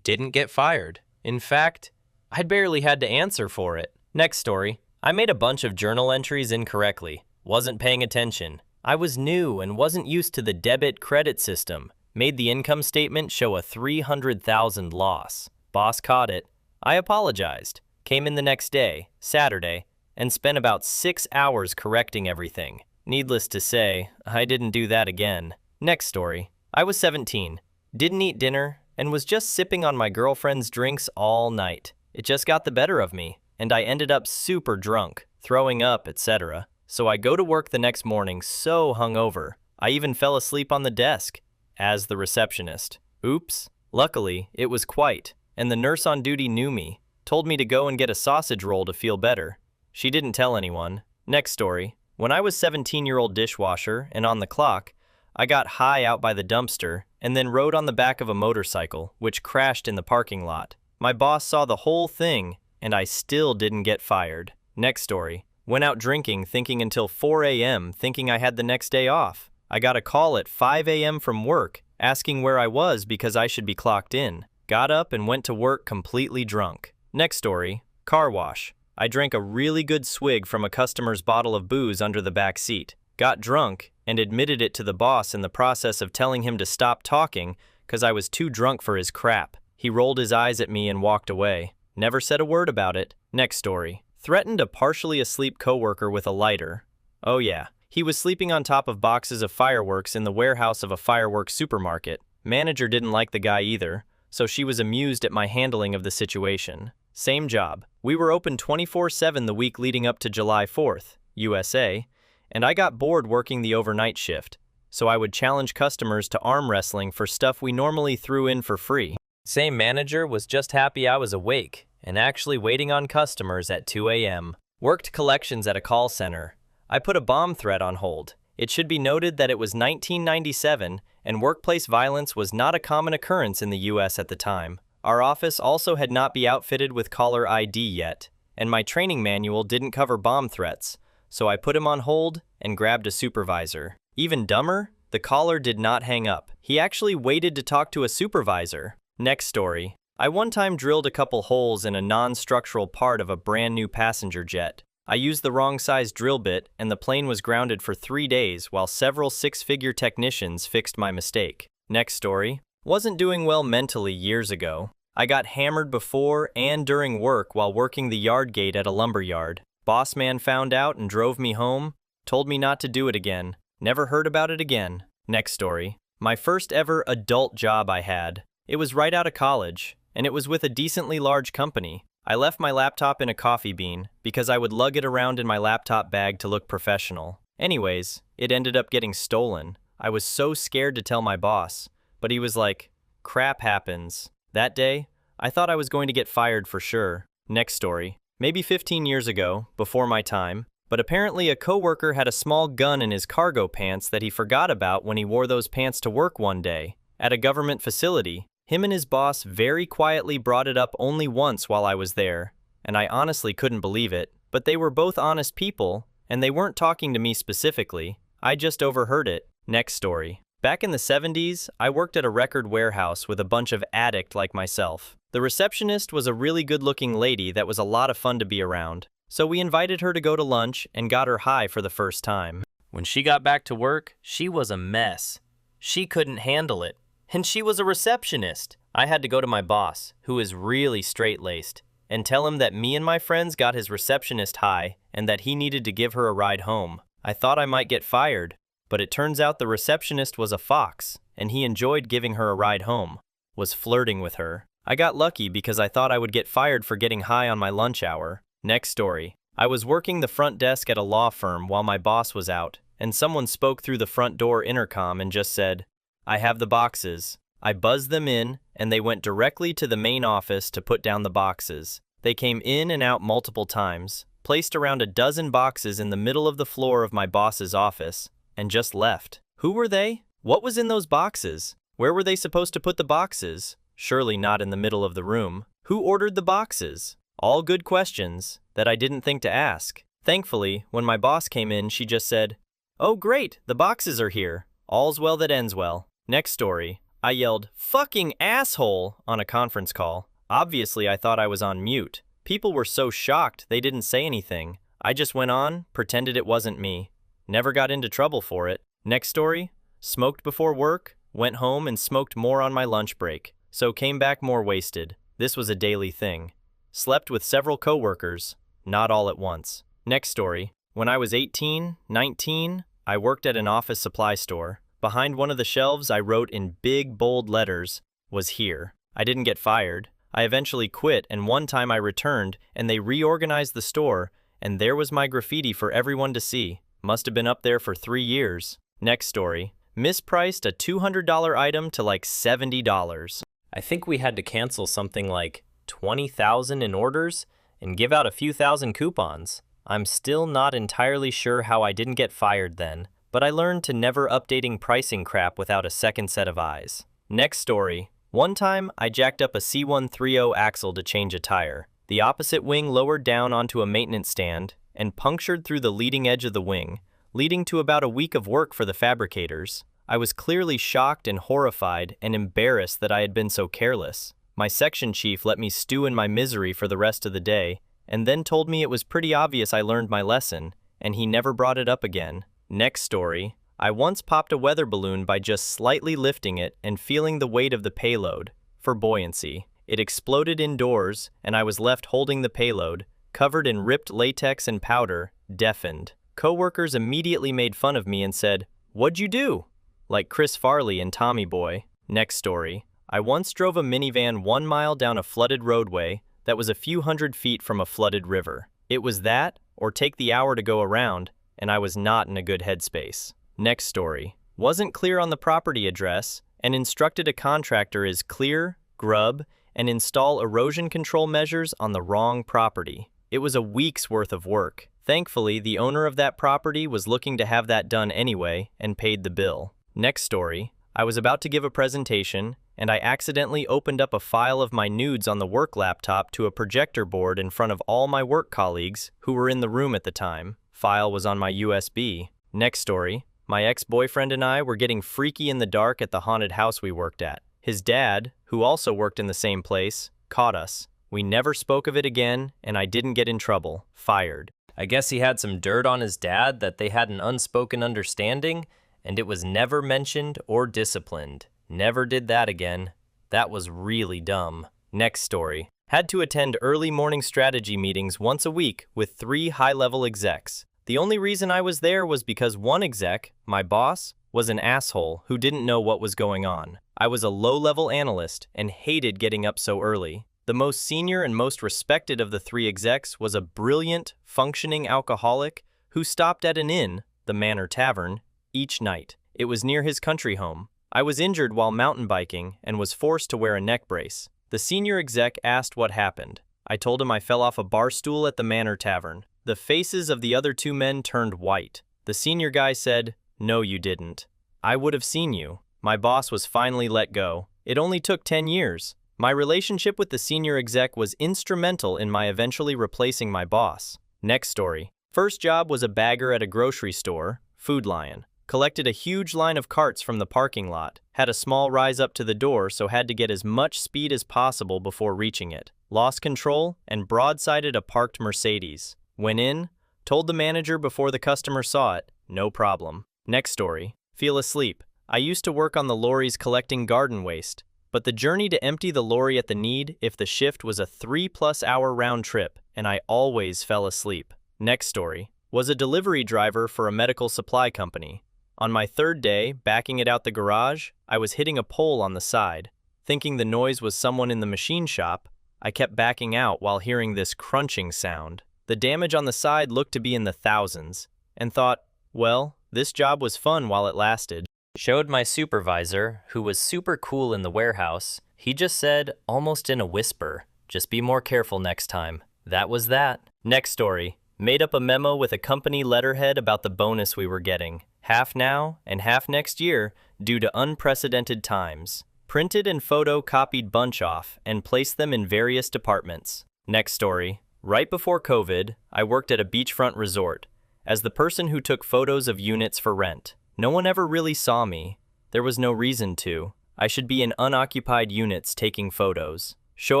Didn't get fired. In fact, I barely had to answer for it. Next story. I made a bunch of journal entries incorrectly. Wasn't paying attention. I was new and wasn't used to the debit-credit system. Made the income statement show a $300,000 loss. Boss caught it. I apologized, came in the next day, Saturday, and spent about 6 hours correcting everything. Needless to say, I didn't do that again. Next story. I was 17, didn't eat dinner, and was just sipping on my girlfriend's drinks all night. It just got the better of me, and I ended up super drunk, throwing up, etc. So I go to work the next morning so hungover, I even fell asleep on the desk, as the receptionist. Oops. Luckily, it was quite. And the nurse on duty knew me, told me to go and get a sausage roll to feel better. She didn't tell anyone. Next story. When I was 17-year-old dishwasher and on the clock, I got high out by the dumpster and then rode on the back of a motorcycle, which crashed in the parking lot. My boss saw the whole thing and I still didn't get fired. Next story. Went out drinking thinking until 4 a.m. thinking I had the next day off. I got a call at 5 a.m. from work asking where I was because I should be clocked in. Got up and went to work completely drunk. Next story. Car wash. I drank a really good swig from a customer's bottle of booze under the back seat. Got drunk and admitted it to the boss in the process of telling him to stop talking because I was too drunk for his crap. He rolled his eyes at me and walked away. Never said a word about it. Next story. Threatened a partially asleep coworker with a lighter. Oh yeah, he was sleeping on top of boxes of fireworks in the warehouse of a fireworks supermarket. Manager didn't like the guy either, so she was amused at my handling of the situation. Same job. We were open 24/7 the week leading up to July 4th, USA, and I got bored working the overnight shift, so I would challenge customers to arm wrestling for stuff we normally threw in for free. Same manager was just happy I was awake and actually waiting on customers at 2 a.m. Worked collections at a call center. I put a bomb threat on hold. It should be noted that it was 1997 and workplace violence was not a common occurrence in the US at the time. Our office also had not been outfitted with caller ID yet, and my training manual didn't cover bomb threats, so I put him on hold and grabbed a supervisor. Even dumber, the caller did not hang up. He actually waited to talk to a supervisor. Next story. I one time drilled a couple holes in a non-structural part of a brand new passenger jet. I used the wrong size drill bit and the plane was grounded for 3 days while several six-figure technicians fixed my mistake. Next story. Wasn't doing well mentally years ago. I got hammered before and during work while working the yard gate at a lumber yard. Boss man found out and drove me home, told me not to do it again. Never heard about it again. Next story. My first ever adult job I had. It was right out of college, and it was with a decently large company. I left my laptop in a coffee bean because I would lug it around in my laptop bag to look professional. Anyways, it ended up getting stolen. I was so scared to tell my boss, but he was like, "Crap happens." That day, I thought I was going to get fired for sure. Next story. Maybe 15 years ago, before my time, but apparently a coworker had a small gun in his cargo pants that he forgot about when he wore those pants to work one day. At a government facility, him and his boss very quietly brought it up only once while I was there, and I honestly couldn't believe it, but they were both honest people, and they weren't talking to me specifically. I just overheard it. Next story. Back in the 70s, I worked at a record warehouse with a bunch of addicts like myself. The receptionist was a really good-looking lady that was a lot of fun to be around, so we invited her to go to lunch and got her high for the first time. When she got back to work, she was a mess. She couldn't handle it. And she was a receptionist. I had to go to my boss, who is really straight-laced, and tell him that me and my friends got his receptionist high and that he needed to give her a ride home. I thought I might get fired, but it turns out the receptionist was a fox, and he enjoyed giving her a ride home, was flirting with her. I got lucky because I thought I would get fired for getting high on my lunch hour. Next story. I was working the front desk at a law firm while my boss was out, and someone spoke through the front door intercom and just said, "I have the boxes." I buzzed them in, and they went directly to the main office to put down the boxes. They came in and out multiple times, placed around a dozen boxes in the middle of the floor of my boss's office, and just left. Who were they? What was in those boxes? Where were they supposed to put the boxes? Surely not in the middle of the room. Who ordered the boxes? All good questions that I didn't think to ask. Thankfully, when my boss came in, she just said, "Oh great, the boxes are here. All's well that ends well." Next story. I yelled, "Fucking asshole," on a conference call. Obviously, I thought I was on mute. People were so shocked they didn't say anything. I just went on, pretended it wasn't me. Never got into trouble for it. Next story. Smoked before work, went home and smoked more on my lunch break, so came back more wasted. This was a daily thing. Slept with several coworkers, not all at once. Next story. When I was 18, 19, I worked at an office supply store. Behind one of the shelves, I wrote in big, bold letters, "Was here." I didn't get fired. I eventually quit, and one time I returned, and they reorganized the store, and there was my graffiti for everyone to see. Must have been up there for 3 years. Next story. Mispriced a $200 item to like $70. I think we had to cancel something like 20,000 in orders and give out a few thousand coupons. I'm still not entirely sure how I didn't get fired then, but I learned to never updating pricing crap without a second set of eyes. Next story. One time, I jacked up a C130 axle to change a tire. The opposite wing lowered down onto a maintenance stand and punctured through the leading edge of the wing, leading to about a week of work for the fabricators. I was clearly shocked and horrified and embarrassed that I had been so careless. My section chief let me stew in my misery for the rest of the day, and then told me it was pretty obvious I learned my lesson, and he never brought it up again. Next story. I once popped a weather balloon by just slightly lifting it and feeling the weight of the payload for buoyancy. It exploded indoors, and I was left holding the payload, covered in ripped latex and powder, deafened. Coworkers immediately made fun of me and said, "What'd you do?" Like Chris Farley in Tommy Boy. Next story. I once drove a minivan 1 mile down a flooded roadway that was a few hundred feet from a flooded river. It was that, or take the hour to go around, and I was not in a good headspace. Next story. Wasn't clear on the property address and instructed a contractor is clear, grub, and install erosion control measures on the wrong property. It was a week's worth of work. Thankfully, the owner of that property was looking to have that done anyway and paid the bill. Next story. I was about to give a presentation, and I accidentally opened up a file of my nudes on the work laptop to a projector board in front of all my work colleagues who were in the room at the time. File was on my USB. Next story. My ex-boyfriend and I were getting freaky in the dark at the haunted house we worked at. His dad, who also worked in the same place, caught us. We never spoke of it again, and I didn't get in trouble. Fired. I guess he had some dirt on his dad that they had an unspoken understanding, and it was never mentioned or disciplined. Never did that again. That was really dumb. Next story. Had to attend early morning strategy meetings once a week with 3 high-level execs. The only reason I was there was because one exec, my boss, was an asshole who didn't know what was going on. I was a low-level analyst and hated getting up so early. The most senior and most respected of the 3 execs was a brilliant, functioning alcoholic who stopped at an inn, the Manor Tavern, each night. It was near his country home. I was injured while mountain biking and was forced to wear a neck brace. The senior exec asked what happened. I told him I fell off a bar stool at the Manor Tavern. The faces of the other 2 men turned white. The senior guy said, "No, you didn't. I would have seen you." My boss was finally let go. It only took 10 years. My relationship with the senior exec was instrumental in my eventually replacing my boss. Next story. First job was a bagger at a grocery store, Food Lion. Collected a huge line of carts from the parking lot. Had a small rise up to the door, so had to get as much speed as possible before reaching it. Lost control and broadsided a parked Mercedes. Went in, told the manager before the customer saw it, no problem. Next story. Feel asleep. I used to work on the lorries collecting garden waste, but the journey to empty the lorry at the need if the shift was a 3+ hour round trip, and I always fell asleep. Next story. Was a delivery driver for a medical supply company. On my 3rd day, backing it out the garage, I was hitting a pole on the side. Thinking the noise was someone in the machine shop, I kept backing out while hearing this crunching sound. The damage on the side looked to be in the thousands, and thought, well, this job was fun while it lasted. Showed my supervisor, who was super cool in the warehouse. He just said, almost in a whisper, "Just be more careful next time." That was that. Next story. Made up a memo with a company letterhead about the bonus we were getting. Half now and half next year due to unprecedented times. Printed and photocopied bunch off and placed them in various departments. Next story. Right before COVID, I worked at a beachfront resort as the person who took photos of units for rent. No one ever really saw me. There was no reason to. I should be in unoccupied units taking photos. Show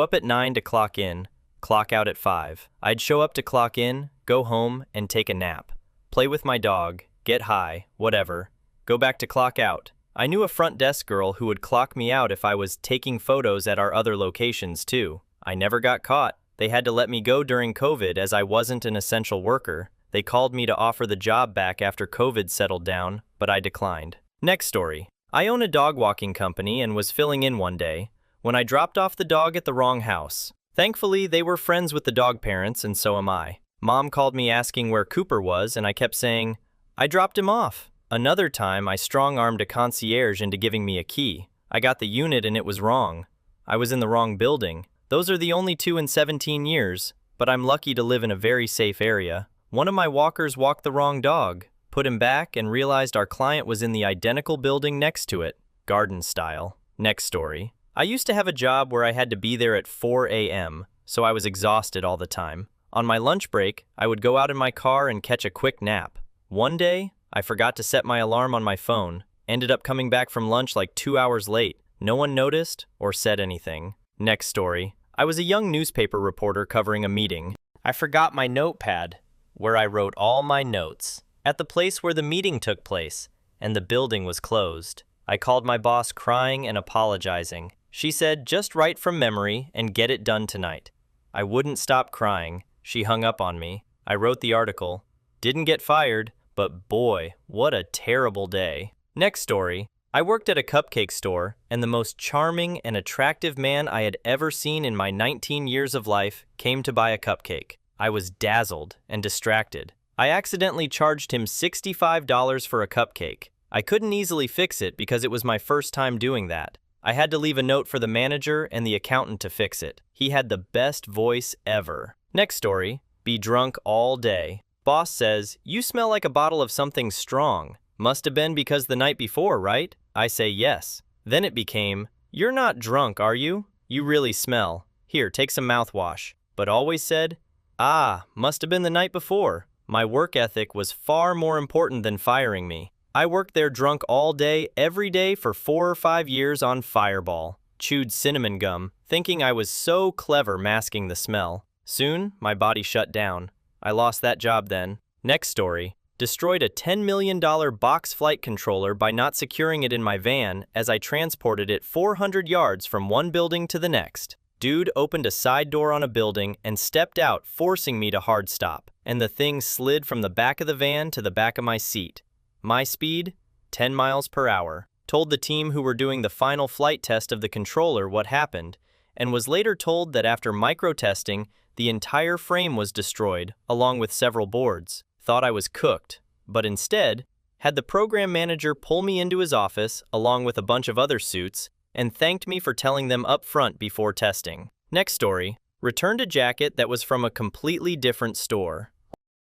up at 9 to clock in, clock out at 5. I'd show up to clock in, go home, and take a nap. Play with my dog, get high, whatever. Go back to clock out. I knew a front desk girl who would clock me out if I was taking photos at our other locations too. I never got caught. They had to let me go during COVID as I wasn't an essential worker. They called me to offer the job back after COVID settled down, but I declined. Next story. I own a dog walking company and was filling in one day when I dropped off the dog at the wrong house. Thankfully, they were friends with the dog parents, and so am I. Mom called me asking where Cooper was, and I kept saying, "I dropped him off." Another time, I strong-armed a concierge into giving me a key. I got the unit and it was wrong. I was in the wrong building. Those are the only 2 in 17 years, but I'm lucky to live in a very safe area. One of my walkers walked the wrong dog, put him back, and realized our client was in the identical building next to it, garden style. Next story. I used to have a job where I had to be there at 4 a.m., so I was exhausted all the time. On my lunch break, I would go out in my car and catch a quick nap. One day, I forgot to set my alarm on my phone, ended up coming back from lunch like 2 hours late. No one noticed or said anything. Next story. I was a young newspaper reporter covering a meeting. I forgot my notepad, where I wrote all my notes, at the place where the meeting took place, and the building was closed. I called my boss crying and apologizing. She said, just write from memory and get it done tonight. I wouldn't stop crying. She hung up on me. I wrote the article. Didn't get fired, but boy, what a terrible day. Next story. I worked at a cupcake store, and the most charming and attractive man I had ever seen in my 19 years of life came to buy a cupcake. I was dazzled and distracted. I accidentally charged him $65 for a cupcake. I couldn't easily fix it because it was my first time doing that. I had to leave a note for the manager and the accountant to fix it. He had the best voice ever. Next story. Be drunk all day. Boss says, you smell like a bottle of something strong. Must have been because the night before, right? I say yes. Then it became, you're not drunk, are you? You really smell. Here, take some mouthwash. But always said, must have been the night before. My work ethic was far more important than firing me. I worked there drunk all day, every day for 4 or 5 years on Fireball. Chewed cinnamon gum, thinking I was so clever masking the smell. Soon, my body shut down. I lost that job then. Next story. Destroyed a $10 million box flight controller by not securing it in my van as I transported it 400 yards from one building to the next. Dude opened a side door on a building and stepped out, forcing me to hard stop, and the thing slid from the back of the van to the back of my seat. My speed? 10 miles per hour. Told the team who were doing the final flight test of the controller what happened, and was later told that after micro-testing, the entire frame was destroyed, along with several boards. Thought I was cooked, but instead, had the program manager pull me into his office, along with a bunch of other suits, and thanked me for telling them up front before testing. Next story. Returned a jacket that was from a completely different store.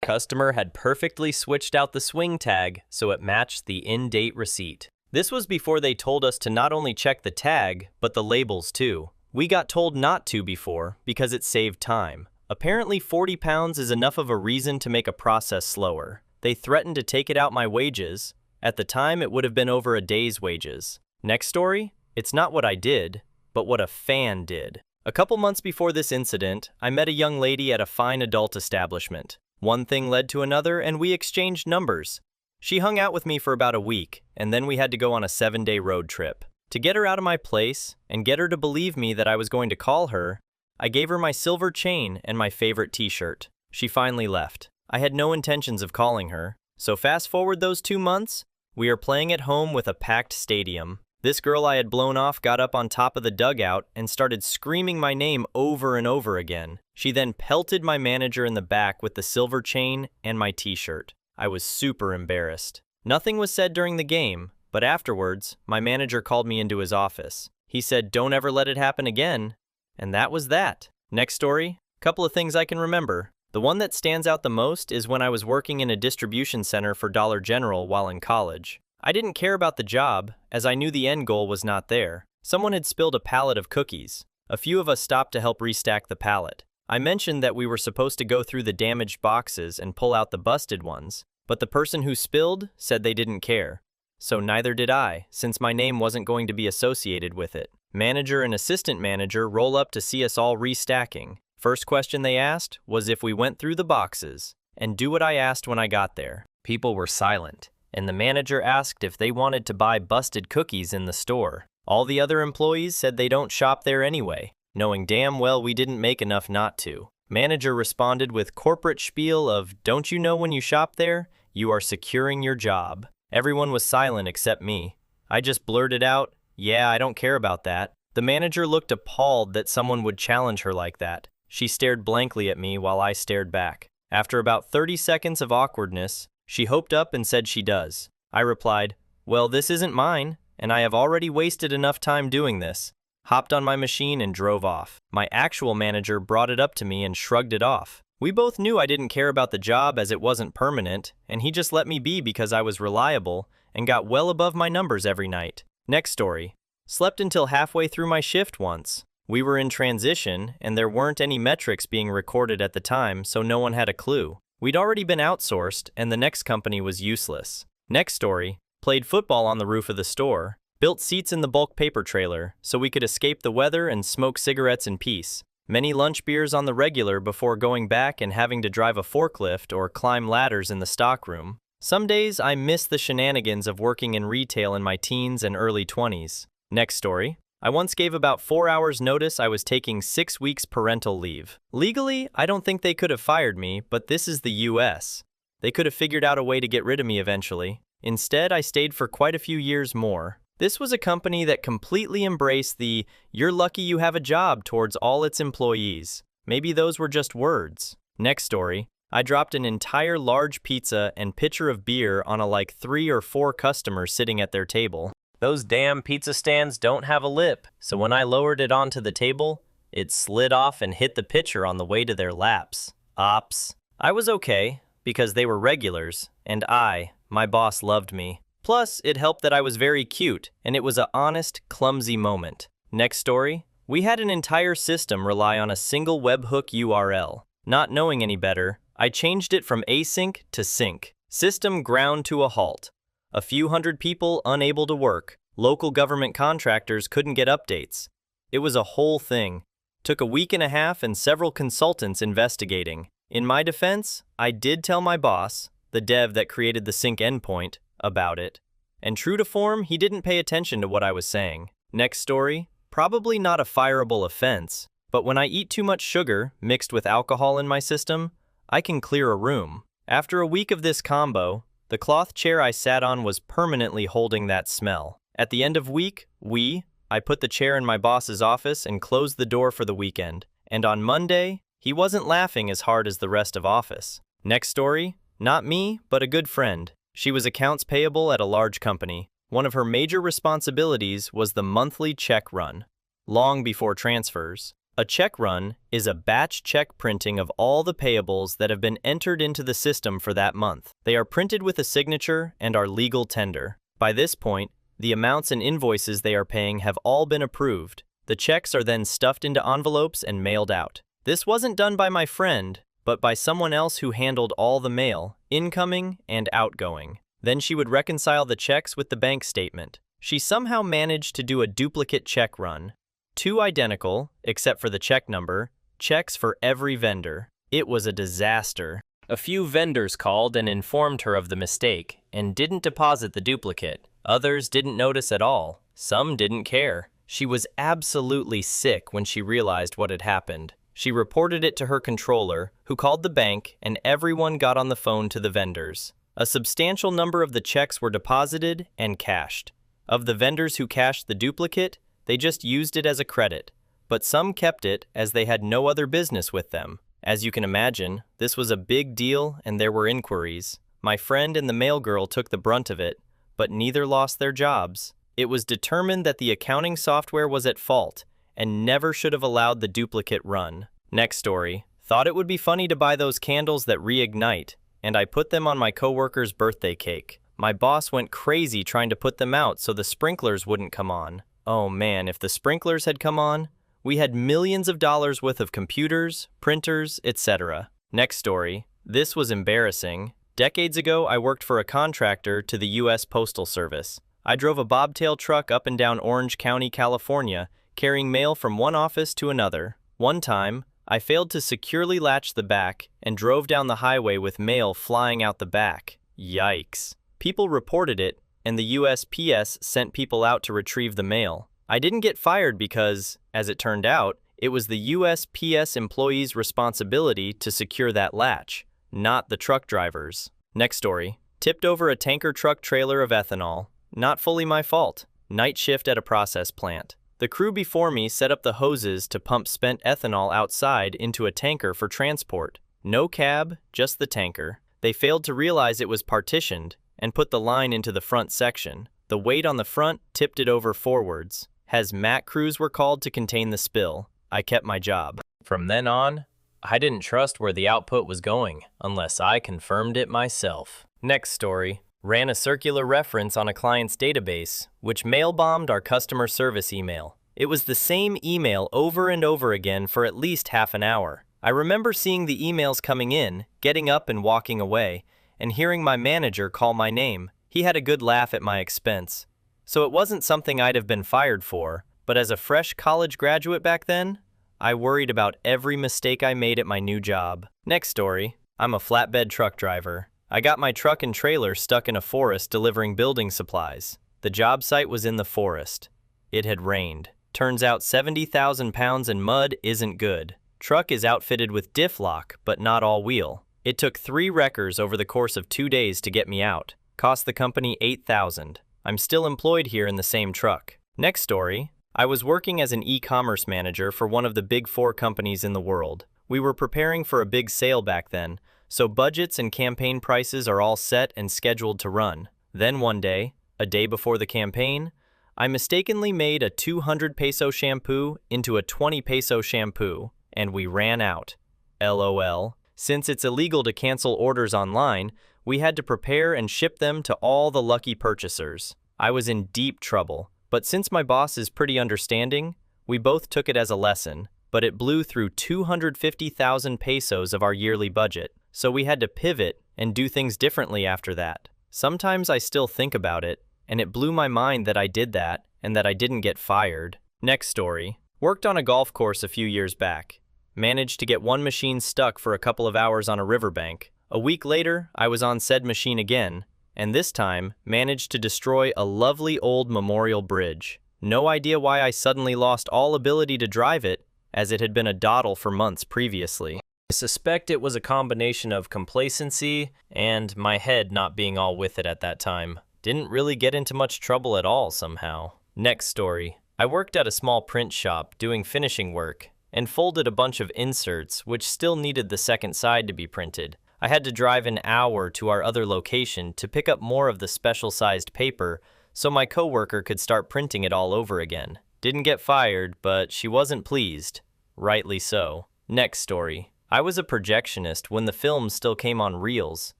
Customer had perfectly switched out the swing tag so it matched the in-date receipt. This was before they told us to not only check the tag, but the labels too. We got told not to before because it saved time. Apparently 40 pounds is enough of a reason to make a process slower. They threatened to take it out my wages. At the time, it would have been over a day's wages. Next story. It's not what I did, but what a fan did. A couple months before this incident, I met a young lady at a fine adult establishment. One thing led to another, and we exchanged numbers. She hung out with me for about a week, and then we had to go on a 7-day road trip. To get her out of my place, and get her to believe me that I was going to call her, I gave her my silver chain and my favorite t-shirt. She finally left. I had no intentions of calling her, so fast forward those 2 months, we are playing at home with a packed stadium. This girl I had blown off got up on top of the dugout and started screaming my name over and over again. She then pelted my manager in the back with the silver chain and my t-shirt. I was super embarrassed. Nothing was said during the game, but afterwards, my manager called me into his office. He said, don't ever let it happen again. And that was that. Next story. Couple of things I can remember. The one that stands out the most is when I was working in a distribution center for Dollar General while in college. I didn't care about the job, as I knew the end goal was not there. Someone had spilled a pallet of cookies. A few of us stopped to help restack the pallet. I mentioned that we were supposed to go through the damaged boxes and pull out the busted ones, but the person who spilled said they didn't care. So neither did I, since my name wasn't going to be associated with it. Manager and assistant manager roll up to see us all restacking. First question they asked was if we went through the boxes, and do what I asked when I got there. People were silent, and the manager asked if they wanted to buy busted cookies in the store. All the other employees said they don't shop there anyway, knowing damn well we didn't make enough not to. Manager responded with corporate spiel of, don't you know when you shop there, you are securing your job. Everyone was silent except me. I just blurted out, yeah, I don't care about that. The manager looked appalled that someone would challenge her like that. She stared blankly at me while I stared back. After about 30 seconds of awkwardness, she hoped up and said she does. I replied, well, this isn't mine, and I have already wasted enough time doing this. Hopped on my machine and drove off. My actual manager brought it up to me and shrugged it off. We both knew I didn't care about the job as it wasn't permanent, and he just let me be because I was reliable and got well above my numbers every night. Next story. Slept until halfway through my shift once. We were in transition, and there weren't any metrics being recorded at the time, so no one had a clue. We'd already been outsourced, and the next company was useless. Next story, played football on the roof of the store, built seats in the bulk paper trailer so we could escape the weather and smoke cigarettes in peace. Many lunch beers on the regular before going back and having to drive a forklift or climb ladders in the stockroom. Some days I miss the shenanigans of working in retail in my teens and early 20s. Next story. I once gave about 4 hours notice I was taking 6 weeks parental leave. Legally, I don't think they could have fired me, but this is the US. They could have figured out a way to get rid of me eventually. Instead, I stayed for quite a few years more. This was a company that completely embraced the "you're lucky you have a job" towards all its employees. Maybe those were just words. Next story. I dropped an entire large pizza and pitcher of beer on a 3 or 4 customers sitting at their table. Those damn pizza stands don't have a lip, so when I lowered it onto the table, it slid off and hit the pitcher on the way to their laps. Ops. I was okay, because they were regulars, and my boss loved me. Plus, it helped that I was very cute, and it was an honest, clumsy moment. Next story. We had an entire system rely on a single webhook URL. Not knowing any better, I changed it from async to sync. System ground to a halt. A few hundred people unable to work. Local government contractors couldn't get updates. It was a whole thing. Took a week and a half and several consultants investigating. In my defense, I did tell my boss, the dev that created the sync endpoint, about it. And true to form, he didn't pay attention to what I was saying. Next story. Probably not a fireable offense, but when I eat too much sugar mixed with alcohol in my system, I can clear a room. After a week of this combo, the cloth chair I sat on was permanently holding that smell. At the end of week, I put the chair in my boss's office and closed the door for the weekend. And on Monday, he wasn't laughing as hard as the rest of office. Next story. Not me, but a good friend. She was accounts payable at a large company. One of her major responsibilities was the monthly check run, long before transfers. A check run is a batch check printing of all the payables that have been entered into the system for that month. They are printed with a signature and are legal tender. By this point, the amounts and invoices they are paying have all been approved. The checks are then stuffed into envelopes and mailed out. This wasn't done by my friend, but by someone else who handled all the mail, incoming and outgoing. Then she would reconcile the checks with the bank statement. She somehow managed to do a duplicate check run. 2 identical, except for the check number, checks for every vendor. It was a disaster. A few vendors called and informed her of the mistake and didn't deposit the duplicate. Others didn't notice at all. Some didn't care. She was absolutely sick when she realized what had happened. She reported it to her controller, who called the bank, and everyone got on the phone to the vendors. A substantial number of the checks were deposited and cashed. Of the vendors who cashed the duplicate, they just used it as a credit, but some kept it as they had no other business with them. As you can imagine, this was a big deal and there were inquiries. My friend and the mail girl took the brunt of it, but neither lost their jobs. It was determined that the accounting software was at fault and never should have allowed the duplicate run. Next story. Thought it would be funny to buy those candles that reignite, and I put them on my coworker's birthday cake. My boss went crazy trying to put them out so the sprinklers wouldn't come on. Oh man, if the sprinklers had come on, we had millions of dollars worth of computers, printers, etc. Next story. This was embarrassing. Decades ago, I worked for a contractor to the U.S. Postal Service. I drove a bobtail truck up and down Orange County, California, carrying mail from one office to another. One time, I failed to securely latch the back and drove down the highway with mail flying out the back. Yikes. People reported it, and the USPS sent people out to retrieve the mail. I didn't get fired because, as it turned out, it was the USPS employees' responsibility to secure that latch, not the truck drivers. Next story. Tipped over a tanker truck trailer of ethanol. Not fully my fault. Night shift at a process plant. The crew before me set up the hoses to pump spent ethanol outside into a tanker for transport. No cab, just the tanker. They failed to realize it was partitioned and put the line into the front section. The weight on the front tipped it over forwards. Hazmat crews were called to contain the spill. I kept my job. From then on, I didn't trust where the output was going unless I confirmed it myself. Next story. Ran a circular reference on a client's database, which mail-bombed our customer service email. It was the same email over and over again for at least half an hour. I remember seeing the emails coming in, getting up and walking away, and hearing my manager call my name. He had a good laugh at my expense. So it wasn't something I'd have been fired for, but as a fresh college graduate back then, I worried about every mistake I made at my new job. Next story, I'm a flatbed truck driver. I got my truck and trailer stuck in a forest delivering building supplies. The job site was in the forest. It had rained. Turns out 70,000 pounds in mud isn't good. Truck is outfitted with diff lock, but not all wheel. It took 3 wreckers over the course of 2 days to get me out. Cost the company $8,000. I'm still employed here in the same truck. Next story, I was working as an e-commerce manager for one of the big 4 companies in the world. We were preparing for a big sale back then, so budgets and campaign prices are all set and scheduled to run. Then one day, a day before the campaign, I mistakenly made a 200 peso shampoo into a 20 peso shampoo, and we ran out. LOL. Since it's illegal to cancel orders online, we had to prepare and ship them to all the lucky purchasers. I was in deep trouble, but since my boss is pretty understanding, we both took it as a lesson, but it blew through 250,000 pesos of our yearly budget, so we had to pivot and do things differently after that. Sometimes I still think about it, and it blew my mind that I did that and that I didn't get fired. Next story. Worked on a golf course a few years back. Managed to get one machine stuck for a couple of hours on a riverbank. A week later, I was on said machine again, and this time managed to destroy a lovely old memorial bridge. No idea why I suddenly lost all ability to drive it, as it had been a dawdle for months previously. I suspect it was a combination of complacency and my head not being all with it at that time. Didn't really get into much trouble at all somehow. Next story. I worked at a small print shop doing finishing work and folded a bunch of inserts which still needed the second side to be printed. I had to drive an hour to our other location to pick up more of the special-sized paper so my coworker could start printing it all over again. Didn't get fired, but she wasn't pleased. Rightly so. Next story. I was a projectionist when the film still came on reels,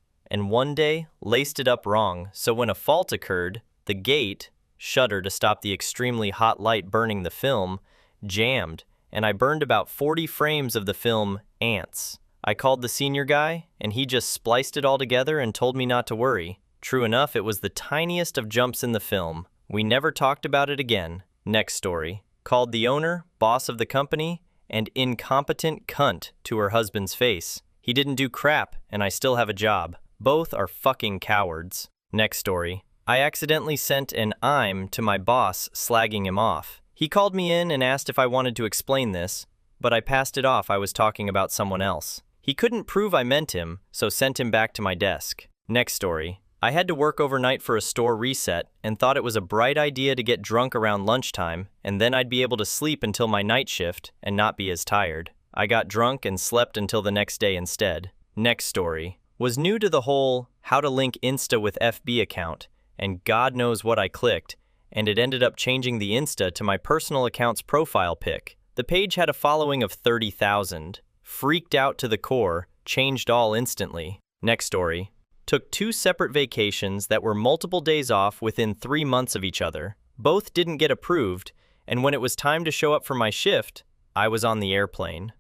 and one day laced it up wrong, so when a fault occurred, the gate, shutter to stop the extremely hot light burning the film, jammed, and I burned about 40 frames of the film ants. I called the senior guy, and he just spliced it all together and told me not to worry. True enough, it was the tiniest of jumps in the film. We never talked about it again. Next story. Called the owner, boss of the company, and incompetent cunt to her husband's face. He didn't do crap, and I still have a job. Both are fucking cowards. Next story. I accidentally sent an "I'm" to my boss, slagging him off. He called me in and asked if I wanted to explain this, but I passed it off. I was talking about someone else. He couldn't prove I meant him, so sent him back to my desk. Next story. I had to work overnight for a store reset and thought it was a bright idea to get drunk around lunchtime, and then I'd be able to sleep until my night shift and not be as tired. I got drunk and slept until the next day instead. Next story. Was new to the whole how to link Insta with FB account, and God knows what I clicked, and it ended up changing the Insta to my personal account's profile pic. The page had a following of 30,000. Freaked out to the core, changed all instantly. Next story. Took 2 separate vacations that were multiple days off within 3 months of each other. Both didn't get approved, and when it was time to show up for my shift, I was on the airplane.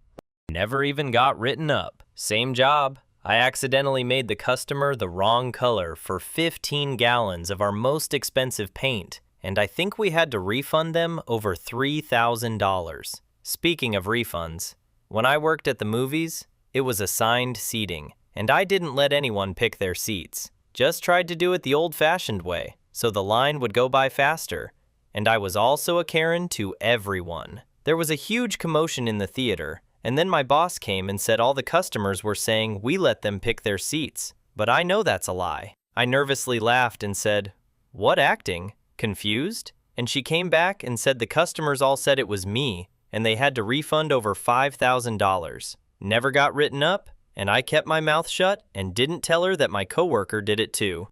Never even got written up. Same job. I accidentally made the customer the wrong color for 15 gallons of our most expensive paint, and I think we had to refund them over $3,000. Speaking of refunds, when I worked at the movies, it was assigned seating, and I didn't let anyone pick their seats. Just tried to do it the old-fashioned way, so the line would go by faster. And I was also a Karen to everyone. There was a huge commotion in the theater, and then my boss came and said all the customers were saying we let them pick their seats. But I know that's a lie. I nervously laughed and said, "What acting? Confused?" And she came back and said the customers all said it was me, and they had to refund over $5,000. Never got written up, and I kept my mouth shut and didn't tell her that my coworker did it too.